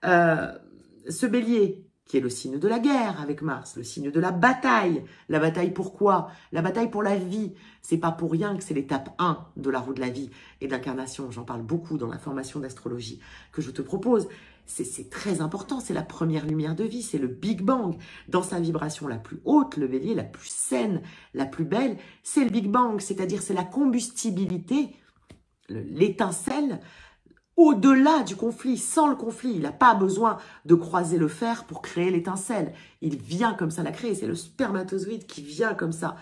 Ce bélier, qui est le signe de la guerre avec Mars, le signe de la bataille. La bataille pourquoi? La bataille pour la vie. C'est pas pour rien que c'est l'étape 1 de la roue de la vie et de l'incarnation. J'en parle beaucoup dans la formation d'astrologie que je te propose. C'est très important, c'est la première lumière de vie, c'est le Big Bang. Dans sa vibration la plus haute, le bélier, la plus saine, la plus belle, c'est le Big Bang, c'est-à-dire c'est la combustibilité, l'étincelle, au-delà du conflit, sans le conflit. Il n'a pas besoin de croiser le fer pour créer l'étincelle. Il vient comme ça la créer. C'est le spermatozoïde qui vient comme ça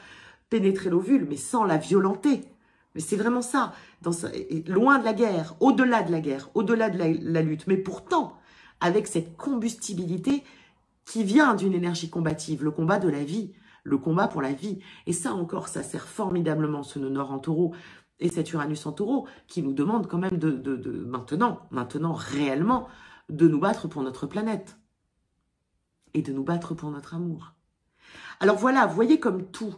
pénétrer l'ovule, mais sans la violenter. Mais c'est vraiment ça. Loin de la guerre, au-delà de la guerre, au-delà de la lutte. Mais pourtant, avec cette combustibilité qui vient d'une énergie combative, le combat de la vie, le combat pour la vie. Et ça encore, ça sert formidablement ce nœud nord en taureau et cet Uranus en taureau qui nous demande quand même maintenant réellement, de nous battre pour notre planète et de nous battre pour notre amour. Alors voilà, vous voyez comme tout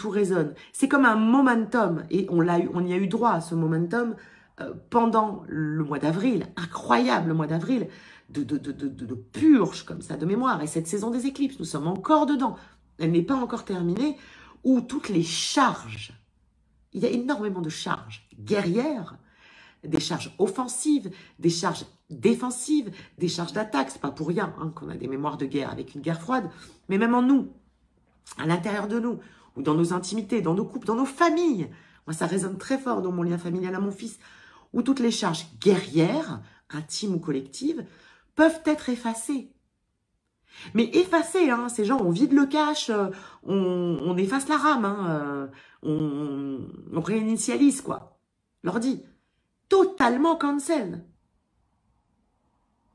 résonne. C'est comme un momentum et on y a eu droit à ce momentum pendant le mois d'avril, incroyable mois d'avril, de purge comme ça, de mémoire. Et cette saison des éclipses, nous sommes encore dedans. Elle n'est pas encore terminée, où toutes les charges, il y a énormément de charges guerrières, des charges offensives, des charges défensives, des charges d'attaque. C'est pas pour rien qu'on a des mémoires de guerre avec une guerre froide, mais même en nous, à l'intérieur de nous, ou dans nos intimités, dans nos couples, dans nos familles. Moi, ça résonne très fort dans mon lien familial à mon fils, où toutes les charges guerrières, intimes ou collectives, peuvent être effacées. Mais effacées, ces gens, on vide le cache, on efface la rame, on réinitialise, quoi. L'ordi. Totalement cancel.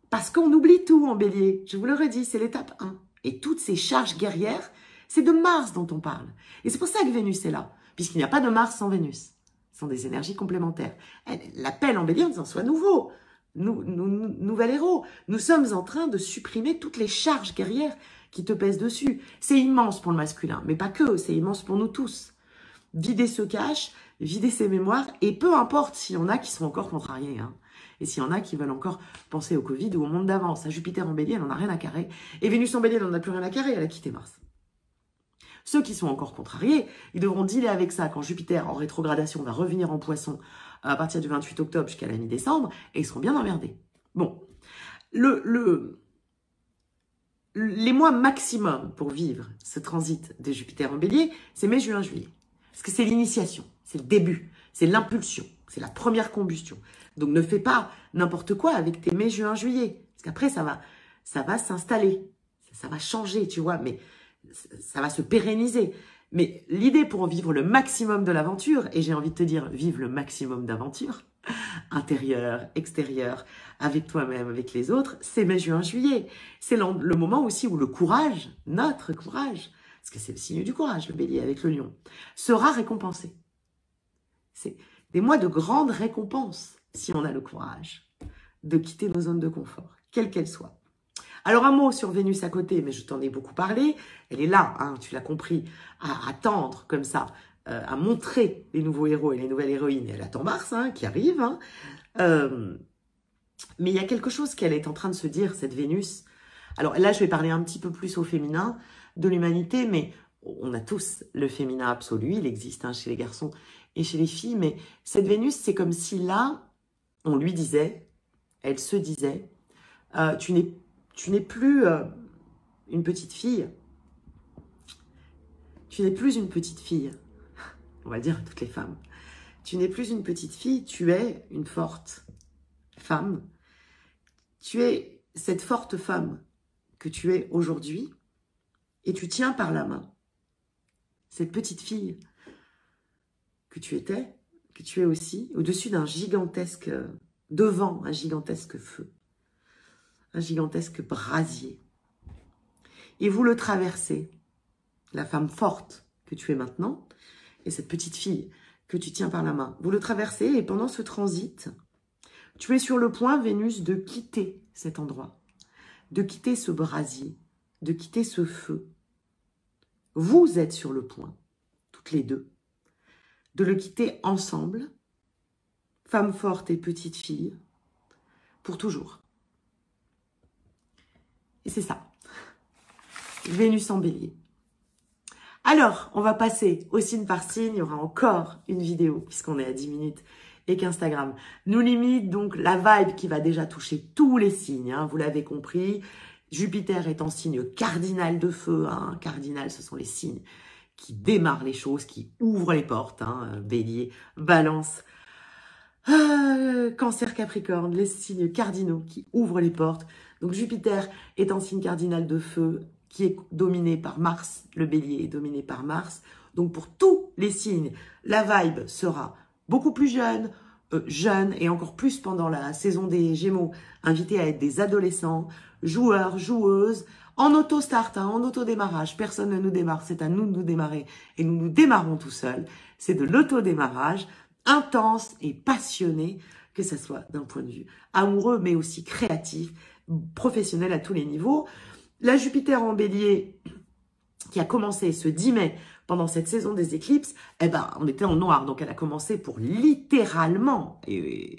Parce qu'on oublie tout en bélier. Je vous le redis, c'est l'étape 1. Et toutes ces charges guerrières, c'est de Mars dont on parle. Et c'est pour ça que Vénus est là. Puisqu'il n'y a pas de Mars sans Vénus. Ce sont des énergies complémentaires. Elle l'appelle en bélier en disant, sois nouveau. Nouvel héros. Nous sommes en train de supprimer toutes les charges guerrières qui te pèsent dessus. C'est immense pour le masculin, mais pas que, c'est immense pour nous tous. Vider ce cache, vider ses mémoires, et peu importe s'il y en a qui sont encore contrariés, et s'il y en a qui veulent encore penser au Covid ou au monde d'avant. Ça, Jupiter en bélier, elle n'en a rien à carrer, et Vénus en bélier, elle n'en a plus rien à carrer, elle a quitté Mars. Ceux qui sont encore contrariés, ils devront dealer avec ça quand Jupiter en rétrogradation va revenir en poisson à partir du 28 octobre jusqu'à la mi-décembre, et ils seront bien emmerdés. Bon, les mois maximum pour vivre ce transit de Jupiter en bélier, c'est mai, juin, juillet. Parce que c'est l'initiation, c'est le début, c'est l'impulsion, c'est la première combustion. Donc ne fais pas n'importe quoi avec tes mai, juin, juillet. Parce qu'après, ça va s'installer, ça va changer, tu vois, mais ça va se pérenniser. Mais l'idée pour vivre le maximum de l'aventure, et j'ai envie de te dire, vive le maximum d'aventure, intérieure, extérieure, avec toi-même, avec les autres, c'est mai, juin, juillet. C'est le moment aussi où le courage, notre courage, parce que c'est le signe du courage, le bélier avec le lion, sera récompensé. C'est des mois de grande récompense, si on a le courage de quitter nos zones de confort, quelles qu'elles soient. Alors un mot sur Vénus à côté, mais je t'en ai beaucoup parlé, elle est là, tu l'as compris, à tendre comme ça, à montrer les nouveaux héros et les nouvelles héroïnes, et elle attend Mars qui arrive, mais il y a quelque chose qu'elle est en train de se dire, cette Vénus. Alors là, je vais parler un petit peu plus au féminin de l'humanité, mais on a tous le féminin absolu, il existe chez les garçons et chez les filles, mais cette Vénus, c'est comme si là, on lui disait, elle se disait, tu n'es plus une petite fille, tu n'es plus une petite fille, on va dire à toutes les femmes, tu n'es plus une petite fille, tu es une forte femme, tu es cette forte femme que tu es aujourd'hui, et tu tiens par la main cette petite fille que tu étais, que tu es aussi, au-dessus d'un gigantesque devant un gigantesque feu, un gigantesque brasier. Et vous le traversez, la femme forte que tu es maintenant, et cette petite fille que tu tiens par la main. Vous le traversez et pendant ce transit, tu es sur le point, Vénus, de quitter cet endroit, de quitter ce brasier, de quitter ce feu. Vous êtes sur le point, toutes les deux, de le quitter ensemble, femme forte et petite fille, pour toujours. Et c'est ça. Vénus en bélier. Alors, on va passer au signe par signe. Il y aura encore une vidéo, puisqu'on est à 10 minutes, et qu'Instagram nous limite. Donc, la vibe qui va déjà toucher tous les signes, hein, vous l'avez compris. Jupiter est en signe cardinal de feu. Hein. Cardinal, ce sont les signes qui démarrent les choses, qui ouvrent les portes. Hein. Bélier, Balance, Cancer, Capricorne, les signes cardinaux qui ouvrent les portes. Donc, Jupiter est en signe cardinal de feu, qui est dominé par Mars. Le bélier est dominé par Mars. Donc, pour tous les signes, la vibe sera beaucoup plus jeune, et encore plus pendant la saison des Gémeaux, invités à être des adolescents, joueurs, joueuses, en auto-start, hein, en auto-démarrage. Personne ne nous démarre, c'est à nous de nous démarrer. Et nous nous démarrons tout seuls. C'est de l'auto-démarrage intense et passionné, que ce soit d'un point de vue amoureux, mais aussi créatif, professionnel à tous les niveaux. La Jupiter en bélier, qui a commencé ce 10 mai, pendant cette saison des éclipses, eh ben, on était en noir. Donc, elle a commencé pour littéralement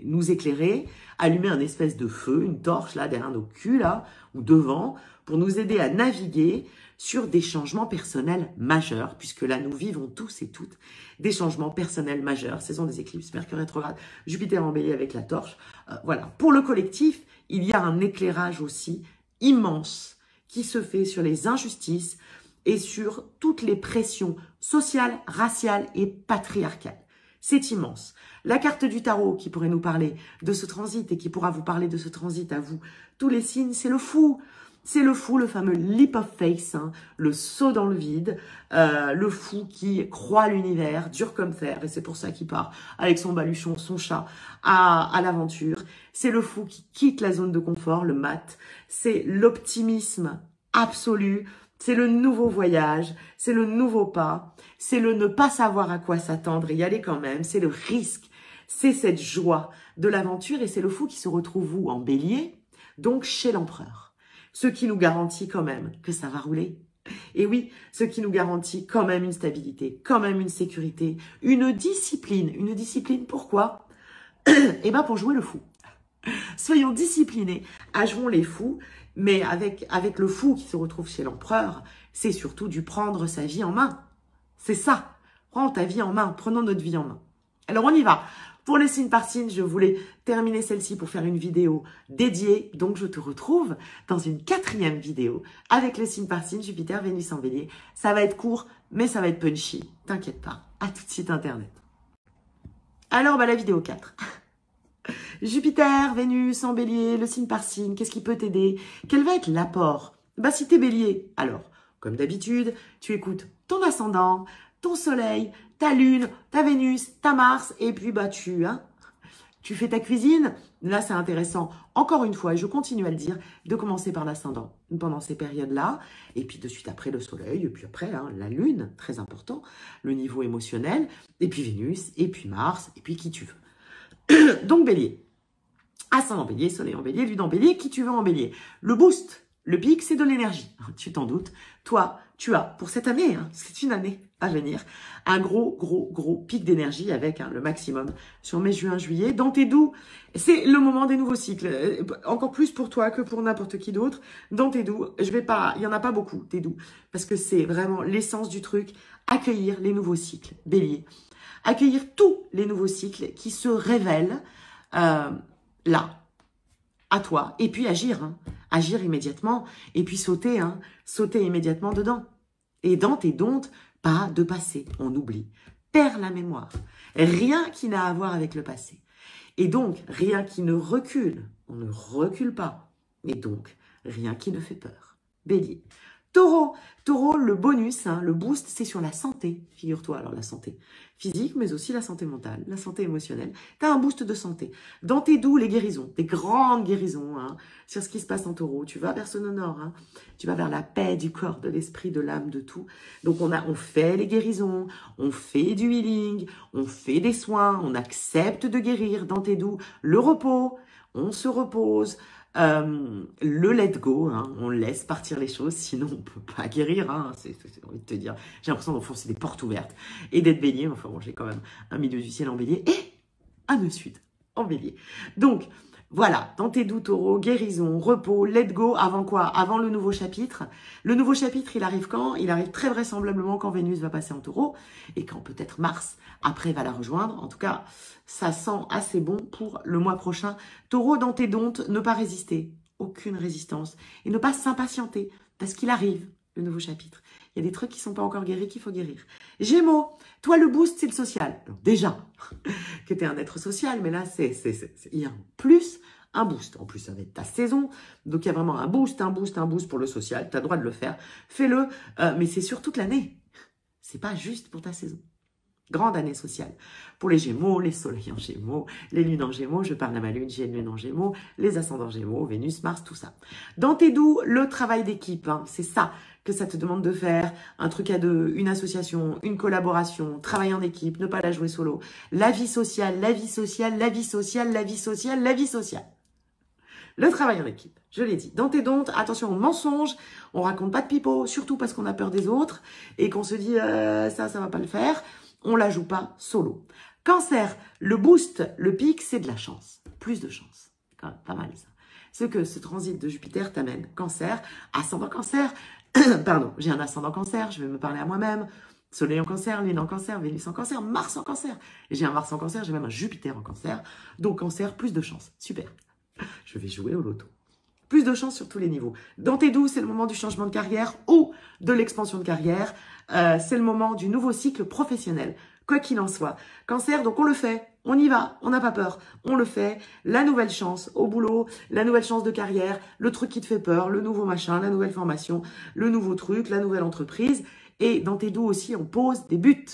nous éclairer, allumer un espèce de feu, une torche, là, derrière nos culs, là, ou devant, pour nous aider à naviguer sur des changements personnels majeurs, puisque là, nous vivons tous et toutes des changements personnels majeurs. Saison des éclipses, Mercure rétrograde, Jupiter en bélier avec la torche. Voilà. Pour le collectif, il y a un éclairage aussi immense qui se fait sur les injustices et sur toutes les pressions sociales, raciales et patriarcales. C'est immense. La carte du tarot qui pourrait nous parler de ce transit et qui pourra vous parler de ce transit à vous, tous les signes, c'est le fou. C'est le fou, le fameux leap of faith, hein, le saut dans le vide, le fou qui croit l'univers, dur comme fer, et c'est pour ça qu'il part avec son baluchon, son chat, à l'aventure. C'est le fou qui quitte la zone de confort, le mat. C'est l'optimisme absolu. C'est le nouveau voyage, c'est le nouveau pas, c'est le ne pas savoir à quoi s'attendre et y aller quand même, c'est le risque, c'est cette joie de l'aventure et c'est le fou qui se retrouve, vous, en bélier, donc chez l'empereur. Ce qui nous garantit quand même que ça va rouler. Et oui, ce qui nous garantit quand même une stabilité, quand même une sécurité, une discipline. Une discipline, pourquoi? Eh bien, pour jouer le fou. Soyons disciplinés, jouons les fous. Mais avec le fou qui se retrouve chez l'empereur, c'est surtout du prendre sa vie en main. C'est ça. Prends ta vie en main. Prenons notre vie en main. Alors, on y va. Pour les signes par signe, je voulais terminer celle-ci pour faire une vidéo dédiée. Donc, je te retrouve dans une 4e vidéo avec les signes par signe, Jupiter, Vénus en bélier. Ça va être court, mais ça va être punchy. T'inquiète pas. À tout de suite, Internet. Alors, la vidéo 4. Jupiter, Vénus en bélier, le signe par signe, qu'est-ce qui peut t'aider? Quel va être l'apport? Bah, si t'es bélier, alors, comme d'habitude, tu écoutes ton ascendant, ton soleil, ta lune, ta Vénus, ta Mars, et puis bah tu fais ta cuisine. Là, c'est intéressant, encore une fois, et je continue à le dire, de commencer par l'ascendant pendant ces périodes-là, et puis de suite après le soleil, et puis après la lune, très important, le niveau émotionnel, et puis Vénus, et puis Mars, et puis qui tu veux. Donc, bélier. Ascendant bélier, soleil en bélier, lune en bélier, qui tu veux en bélier. Le boost, le pic, c'est de l'énergie. Tu t'en doutes. Toi, tu as, pour cette année, c'est une année à venir, un gros pic d'énergie avec le maximum sur mai, juin, juillet. Dans tes doux, c'est le moment des nouveaux cycles. Encore plus pour toi que pour n'importe qui d'autre. Dans tes doux, il y en a pas beaucoup, tes doux. Parce que c'est vraiment l'essence du truc. Accueillir les nouveaux cycles, bélier. Accueillir tous les nouveaux cycles qui se révèlent là, à toi, et puis agir, agir immédiatement, et puis sauter immédiatement dedans. Et dans tes domptes, pas de passé, on oublie, perd la mémoire, rien qui n'a à voir avec le passé. Et donc, rien qui ne recule, on ne recule pas, et donc, rien qui ne fait peur. Bélier, Taureau, Taureau, le bonus, hein, le boost, c'est sur la santé, figure-toi. Alors la santé physique, mais aussi la santé mentale, la santé émotionnelle. Tu as un boost de santé. Dans tes doux, les guérisons, des grandes guérisons, hein, sur ce qui se passe en Taureau. Tu vas vers ce nord, hein, tu vas vers la paix du corps, de l'esprit, de l'âme, de tout. Donc on fait les guérisons, on fait du healing, on fait des soins, on accepte de guérir dans tes doux. Le repos, on se repose. Le let go, hein, on laisse partir les choses, sinon on peut pas guérir, hein, c'est envie de te dire, j'ai l'impression d'enfoncer des portes ouvertes et d'être bélier, enfin bon, j'ai quand même un milieu du ciel en bélier et un nœud sud en bélier. Donc voilà, dans tes doux taureaux, guérison, repos, let go, avant quoi? Avant le nouveau chapitre. Le nouveau chapitre, il arrive quand? Il arrive très vraisemblablement quand Vénus va passer en taureau et quand peut-être Mars, après, va la rejoindre. En tout cas, ça sent assez bon pour le mois prochain. Taureau, dans tes dontes, ne pas résister. Aucune résistance. Et ne pas s'impatienter parce qu'il arrive, le nouveau chapitre. Il y a des trucs qui sont pas encore guéris qu'il faut guérir. Gémeaux, toi, le boost, c'est le social. Alors, déjà, que tu es un être social, mais là, il y a un boost. En plus, ça va être ta saison. Donc, il y a vraiment un boost pour le social. Tu as le droit de le faire. Fais-le, mais c'est sur toute l'année. C'est pas juste pour ta saison. Grande année sociale. Pour les Gémeaux, les soleils en Gémeaux, les lunes en Gémeaux, je parle à ma lune, j'ai une lune en Gémeaux, les ascendants Gémeaux, Vénus, Mars, tout ça. Dans tes doux, le travail d'équipe, hein, c'est ça que ça te demande de faire, un truc à deux, une association, une collaboration, travailler en équipe, ne pas la jouer solo. La vie sociale, la vie sociale, la vie sociale, la vie sociale, la vie sociale. Le travail en équipe, je l'ai dit. Dans tes dontes, attention aux mensonges, on raconte pas de pipeau, surtout parce qu'on a peur des autres et qu'on se dit ça va pas le faire. On la joue pas solo. Cancer, le boost, le pic, c'est de la chance. Plus de chance. C'est quand même pas mal ça. Ce que ce transit de Jupiter t'amène. Cancer, ascendant cancer. Pardon, j'ai un ascendant cancer, je vais me parler à moi-même. Soleil en cancer, lune en cancer, Vénus en cancer, Mars en cancer. J'ai un Mars en cancer, j'ai même un Jupiter en cancer. Donc cancer, plus de chance. Super. Je vais jouer au loto. Plus de chance sur tous les niveaux. Dans tes doux, c'est le moment du changement de carrière ou de l'expansion de carrière. C'est le moment du nouveau cycle professionnel, quoi qu'il en soit. Cancer, donc on le fait, on y va, on n'a pas peur, on le fait. La nouvelle chance au boulot, la nouvelle chance de carrière, le truc qui te fait peur, le nouveau machin, la nouvelle formation, le nouveau truc, la nouvelle entreprise. Et dans tes doux aussi, on pose des buts.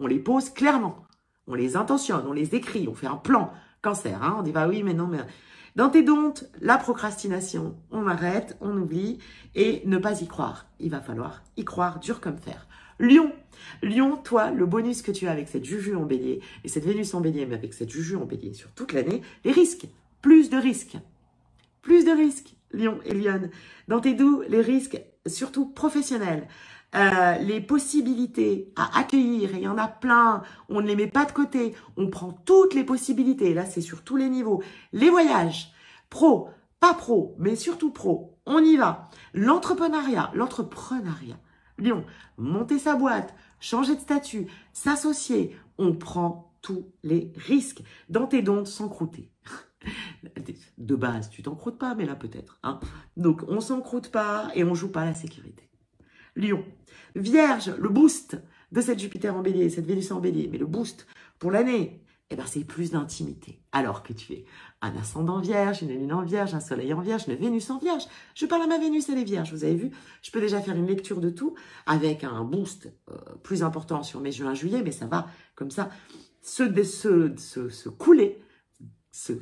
On les pose clairement. On les intentionne, on les écrit, on fait un plan. Cancer, hein, on dit bah oui, mais non, mais... Dans tes dontes, la procrastination, on arrête, on oublie et ne pas y croire. Il va falloir y croire dur comme fer. Lion, Lion, toi, le bonus que tu as avec cette Juju en bélier et cette Vénus en bélier, mais avec cette Juju en bélier sur toute l'année, les risques, plus de risques. Plus de risques, Lion et Lionne. Dans tes doux, les risques, surtout professionnels. Les possibilités à accueillir, et il y en a plein, on ne les met pas de côté, on prend toutes les possibilités, là c'est sur tous les niveaux. Les voyages, pro, pas pro, mais surtout pro, on y va. L'entrepreneuriat, Lion, monter sa boîte, changer de statut, s'associer, on prend tous les risques. Dans tes dontes, s'encrouter. De base, tu t'encroutes pas, mais là peut-être. Hein. Donc on s'encroute pas et on joue pas la sécurité. Lion. Vierge, le boost de cette Jupiter en bélier, cette Vénus en bélier, mais le boost pour l'année, eh ben, c'est plus d'intimité. Alors que tu es un ascendant vierge, une lune en vierge, un soleil en vierge, une Vénus en vierge. Je parle à ma Vénus, elle est vierge, vous avez vu. Je peux déjà faire une lecture de tout avec un boost plus important sur mai, juin, juillet, mais ça va comme ça se couler, se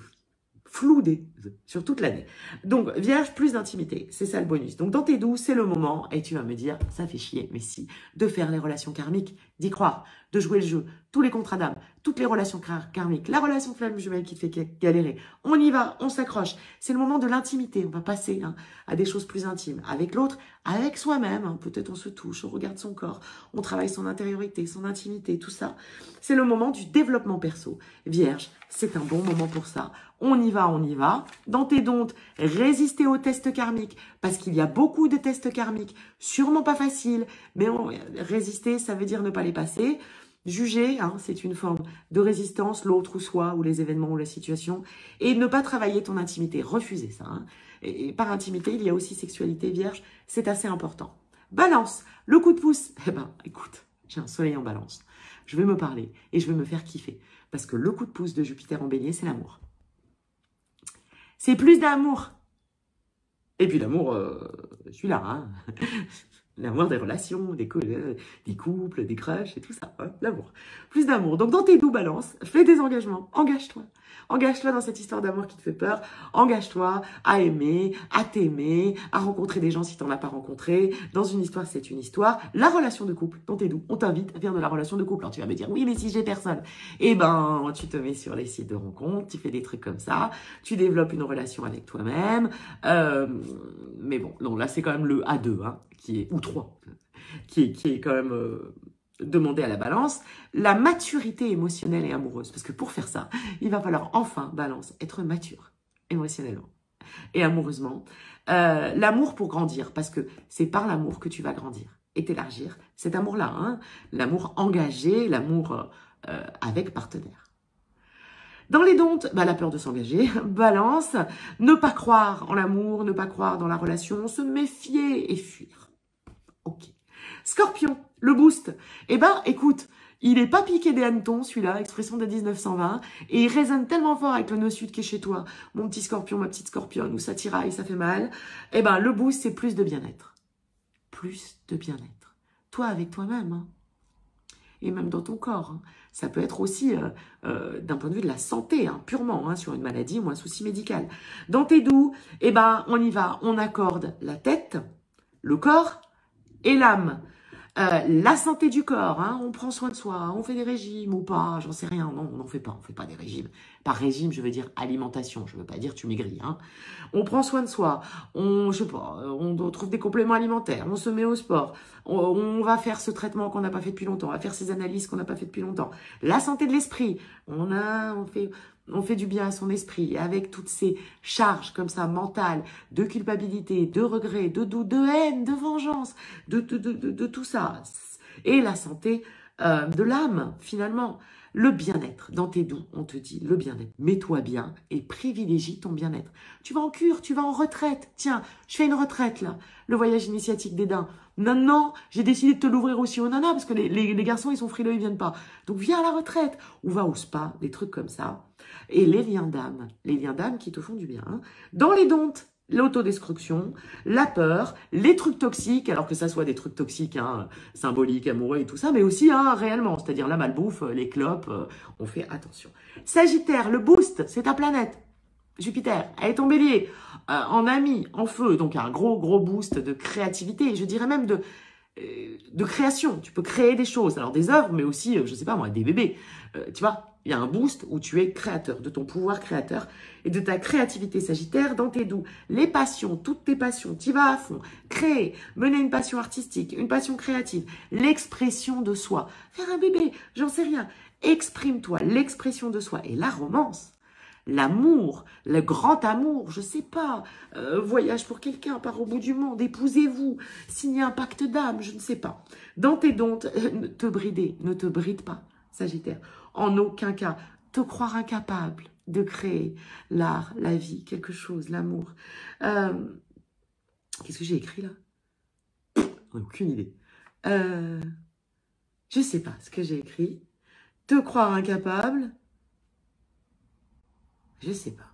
flouder sur toute l'année. Donc, vierge, plus d'intimité, c'est ça le bonus. Donc, dans tes doux, c'est le moment, et tu vas me dire, ça fait chier, mais si, de faire les relations karmiques, d'y croire, de jouer le jeu, tous les contrats d'âme, toutes les relations karmiques, la relation flamme jumelle qui te fait galérer, on y va, on s'accroche. C'est le moment de l'intimité, on va passer à des choses plus intimes, avec l'autre, avec soi-même, peut-être on se touche, on regarde son corps, on travaille son intériorité, son intimité, tout ça. C'est le moment du développement perso. Vierge, c'est un bon moment pour ça. On y va, on y va. Dans tes dontes, résister aux tests karmiques, parce qu'il y a beaucoup de tests karmiques, sûrement pas faciles, mais résister, ça veut dire ne pas les passer. Juger, c'est une forme de résistance, l'autre ou soi, ou les événements ou la situation, et ne pas travailler ton intimité, refuser ça. Et par intimité, il y a aussi sexualité, vierge, c'est assez important. Balance, le coup de pouce, eh ben, écoute, j'ai un soleil en balance. Je vais me parler et je vais me faire kiffer, parce que le coup de pouce de Jupiter en bélier, c'est l'amour. C'est plus d'amour. Et puis l'amour, celui-là, hein. L'amour des relations, des couples, des crushs et tout ça, hein, l'amour. Plus d'amour. Donc dans tes doux balances, fais des engagements, engage-toi. Engage-toi dans cette histoire d'amour qui te fait peur. Engage-toi à aimer, à t'aimer, à rencontrer des gens si tu n'en as pas rencontré. Dans une histoire, c'est une histoire. La relation de couple, dans tes doux, on t'invite à faire de la relation de couple. Alors tu vas me dire, oui, mais si j'ai personne. Eh ben, tu te mets sur les sites de rencontres, tu fais des trucs comme ça, tu développes une relation avec toi-même. Mais bon, non, là, c'est quand même le A2, hein, qui est, ou 3, qui est quand même demandé à la balance. La maturité émotionnelle et amoureuse. Parce que pour faire ça, il va falloir enfin, balance, être mature émotionnellement et amoureusement. L'amour pour grandir, parce que c'est par l'amour que tu vas grandir et t'élargir. Cet amour-là, hein, l'amour engagé, l'amour avec partenaire. Dans les dontes, la peur de s'engager, balance, ne pas croire en l'amour, ne pas croire dans la relation, se méfier et fuir. Ok. Scorpion, le boost. Eh ben, écoute, il est pas piqué des hannetons, celui-là, expression de 1920, et il résonne tellement fort avec le nœud sud qui est chez toi, mon petit scorpion, ma petite scorpionne, où ça tiraille, ça fait mal. Eh ben, le boost, c'est plus de bien-être. Plus de bien-être. Toi avec toi-même, hein. Et même dans ton corps, hein. Ça peut être aussi d'un point de vue de la santé, hein, purement, hein, sur une maladie ou un souci médical. Dans tes doux, eh ben, on y va, on accorde la tête, le corps et l'âme. La santé du corps, hein, on prend soin de soi, on fait des régimes ou pas, j'en sais rien, non, on n'en fait pas, on fait pas des régimes. Par régime, je veux dire alimentation, je veux pas dire tu maigris, hein. On prend soin de soi, je sais pas, on trouve des compléments alimentaires, on se met au sport, on va faire ce traitement qu'on n'a pas fait depuis longtemps, on va faire ces analyses qu'on n'a pas fait depuis longtemps. La santé de l'esprit, on fait du bien à son esprit, avec toutes ces charges comme ça, mentales, de culpabilité, de regret, de doute, de haine, de vengeance, de tout ça. Et la santé de l'âme, finalement. Le bien-être, dans tes doux, on te dit le bien-être. Mets-toi bien et privilégie ton bien-être. Tu vas en cure, tu vas en retraite. Tiens, je fais une retraite là, le voyage initiatique des daims. Non, j'ai décidé de te l'ouvrir aussi aux nanas parce que les garçons, ils sont frileux, ils viennent pas. Donc viens à la retraite ou va au spa, des trucs comme ça. Et les liens d'âme qui te font du bien. Hein. Dans les dontes, l'autodestruction, la peur, les trucs toxiques, alors que ça soit des trucs toxiques, hein, symboliques, amoureux et tout ça, mais aussi hein, réellement, c'est-à-dire la malbouffe, les clopes, on fait attention. Sagittaire, le boost, c'est ta planète. Jupiter, elle est ton bélier, en ami, en feu, donc un gros boost de créativité, je dirais même de création. Tu peux créer des choses, alors des œuvres, mais aussi, je sais pas moi, des bébés. Tu vois, il y a un boost où tu es créateur, de ton pouvoir créateur et de ta créativité sagittaire dans tes doux. Les passions, toutes tes passions, tu vas à fond. Créer, mener une passion artistique, une passion créative, l'expression de soi. Faire un bébé, j'en sais rien. Exprime-toi, l'expression de soi. Et la romance, l'amour, le grand amour, je sais pas, voyage pour quelqu'un, part au bout du monde, épousez-vous, signez un pacte d'âme, je ne sais pas. Dans tes dons, ne te bride pas, Sagittaire. En aucun cas, te croire incapable de créer l'art, la vie, quelque chose, l'amour. Qu'est-ce que j'ai écrit là? Aucune idée. Je sais pas ce que j'ai écrit. Te croire incapable. Je sais pas.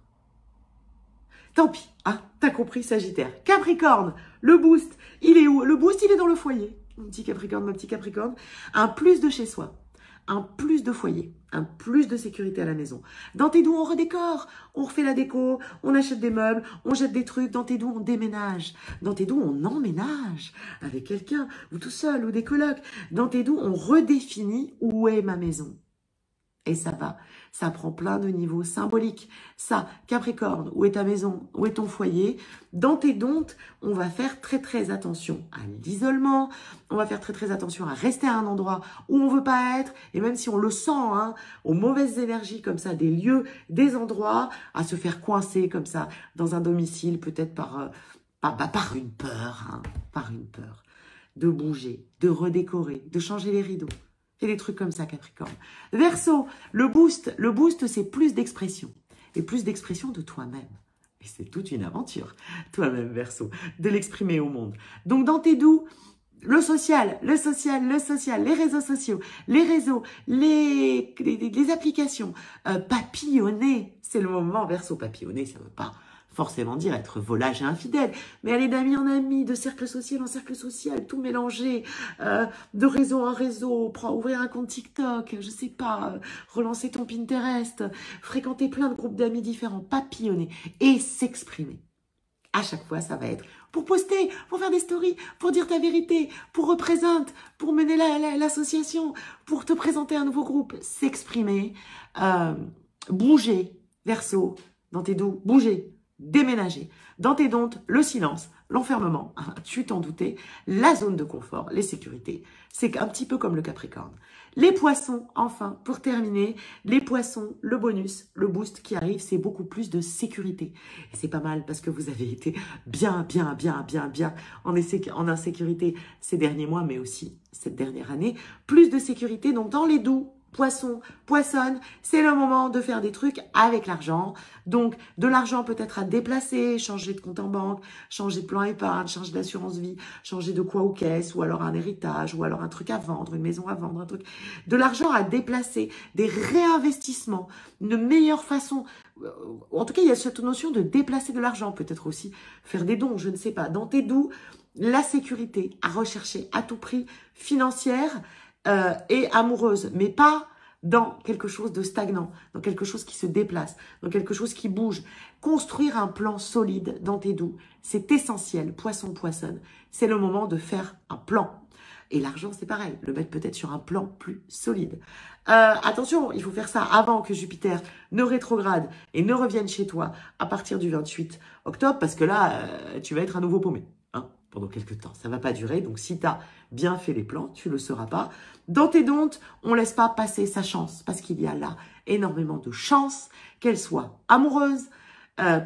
Tant pis, hein, t'as compris, Sagittaire. Capricorne, le boost, il est où? Le boost, il est dans le foyer. Mon petit Capricorne, mon petit Capricorne. Un plus de chez soi, un plus de foyer, un plus de sécurité à la maison. Dans tes doux, on redécore, on refait la déco, on achète des meubles, on jette des trucs. Dans tes doux, on déménage. Dans tes doux, on emménage avec quelqu'un, ou tout seul, ou des colocs. Dans tes doux, on redéfinit où est ma maison. Et ça va, ça prend plein de niveaux symboliques. Ça, Capricorne, où est ta maison, où est ton foyer? Dans tes dontes, on va faire très attention à l'isolement, on va faire très attention à rester à un endroit où on veut pas être, et même si on le sent, hein, aux mauvaises énergies comme ça, des lieux, des endroits, à se faire coincer comme ça, dans un domicile, peut-être par une peur, hein, par une peur, de bouger, de redécorer, de changer les rideaux. Fais des trucs comme ça, Capricorne. Verseau, le boost, c'est plus d'expression. Et plus d'expression de toi-même. Et c'est toute une aventure, toi-même, Verseau, de l'exprimer au monde. Donc, dans tes doux, le social, les réseaux sociaux, les applications, papillonner, c'est le moment, Verseau, papillonner, ça ne veut pas forcément dire être volage et infidèle, mais aller d'ami en ami, de cercle social en cercle social, tout mélanger, de réseau en réseau, ouvrir un compte TikTok, je sais pas, relancer ton Pinterest, fréquenter plein de groupes d'amis différents, papillonner et s'exprimer. À chaque fois, ça va être pour poster, pour faire des stories, pour dire ta vérité, pour représenter, pour mener l'association, pour te présenter un nouveau groupe, s'exprimer, bouger, verso, dans tes dos, bouger, déménager. Dans tes dontes, le silence, l'enfermement, tu t'en doutais, la zone de confort, les sécurités. C'est un petit peu comme le Capricorne. Les poissons, enfin, pour terminer, les poissons, le bonus, le boost qui arrive, c'est beaucoup plus de sécurité. Et c'est pas mal parce que vous avez été bien en insécurité ces derniers mois, mais aussi cette dernière année. Plus de sécurité, donc dans les doux, poissons, poissonnes, c'est le moment de faire des trucs avec l'argent. Donc, de l'argent peut-être à déplacer, changer de compte en banque, changer de plan épargne, changer d'assurance vie, changer de quoi aux caisses, ou alors un héritage, ou alors un truc à vendre, une maison à vendre, un truc. De l'argent à déplacer, des réinvestissements, une meilleure façon. En tout cas, il y a cette notion de déplacer de l'argent, peut-être aussi faire des dons, je ne sais pas. Dans tes doux, la sécurité à rechercher à tout prix, financière, et amoureuse, mais pas dans quelque chose de stagnant, dans quelque chose qui se déplace, dans quelque chose qui bouge. Construire un plan solide dans tes doux, c'est essentiel. Poisson, poissonne, c'est le moment de faire un plan. Et l'argent, c'est pareil, le mettre peut-être sur un plan plus solide. Attention, il faut faire ça avant que Jupiter ne rétrograde et ne revienne chez toi à partir du 28 octobre, parce que là, tu vas être à nouveau paumé. Pendant quelques temps. Ça ne va pas durer. Donc, si tu as bien fait les plans, tu ne le sauras pas. Dans tes dontes, on ne laisse pas passer sa chance parce qu'il y a là énormément de chances, qu'elle soit amoureuse,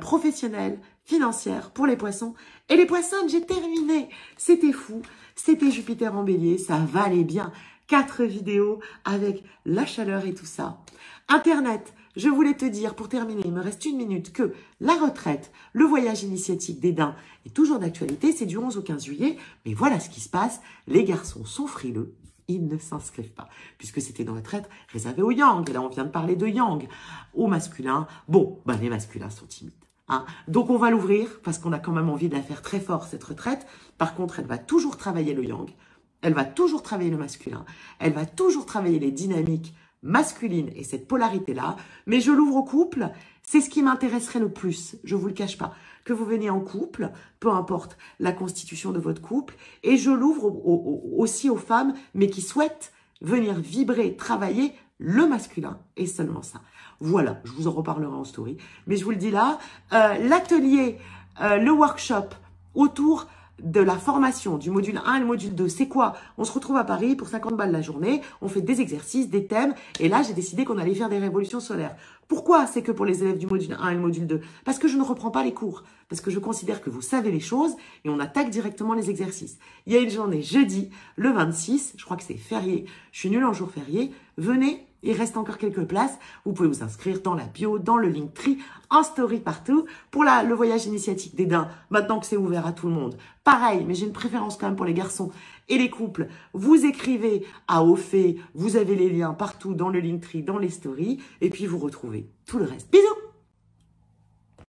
professionnelle, financière pour les poissons. Et les poissons, j'ai terminé. C'était fou. C'était Jupiter en bélier. Ça valait bien 4 vidéos avec la chaleur et tout ça. Internet. Je voulais te dire, pour terminer, il me reste 1 minute, que la retraite, le voyage initiatique des daims est toujours d'actualité. C'est du 11 au 15 juillet. Mais voilà ce qui se passe. Les garçons sont frileux. Ils ne s'inscrivent pas. Puisque c'était une retraite réservée aux yang. Et là, on vient de parler de yang. Au masculin, bon, ben, les masculins sont timides. Donc, on va l'ouvrir parce qu'on a quand même envie de la faire très fort, cette retraite. Par contre, elle va toujours travailler le yang. Elle va toujours travailler le masculin. Elle va toujours travailler les dynamiques masculine et cette polarité-là, mais je l'ouvre au couple, c'est ce qui m'intéresserait le plus, je vous le cache pas, que vous veniez en couple, peu importe la constitution de votre couple, et je l'ouvre aussi aux femmes, mais qui souhaitent venir vibrer, travailler le masculin, et seulement ça. Voilà, je vous en reparlerai en story, mais je vous le dis là, l'atelier, le workshop autour de la formation du module 1 et le module 2. C'est quoi? On se retrouve à Paris pour 50 balles la journée, on fait des exercices, des thèmes, et là, j'ai décidé qu'on allait faire des révolutions solaires. Pourquoi c'est que pour les élèves du module 1 et le module 2? Parce que je ne reprends pas les cours, parce que je considère que vous savez les choses, et on attaque directement les exercices. Il y a une journée jeudi, le 26, je crois que c'est férié, je suis nulle en jour férié, venez, il reste encore quelques places. Vous pouvez vous inscrire dans la bio, dans le Linktree, en story partout. Pour le voyage initiatique des daims, maintenant que c'est ouvert à tout le monde. Pareil, mais j'ai une préférence quand même pour les garçons et les couples. Vous écrivez à Ophée, vous avez les liens partout dans le Linktree, dans les stories. Et puis vous retrouvez tout le reste. Bisous!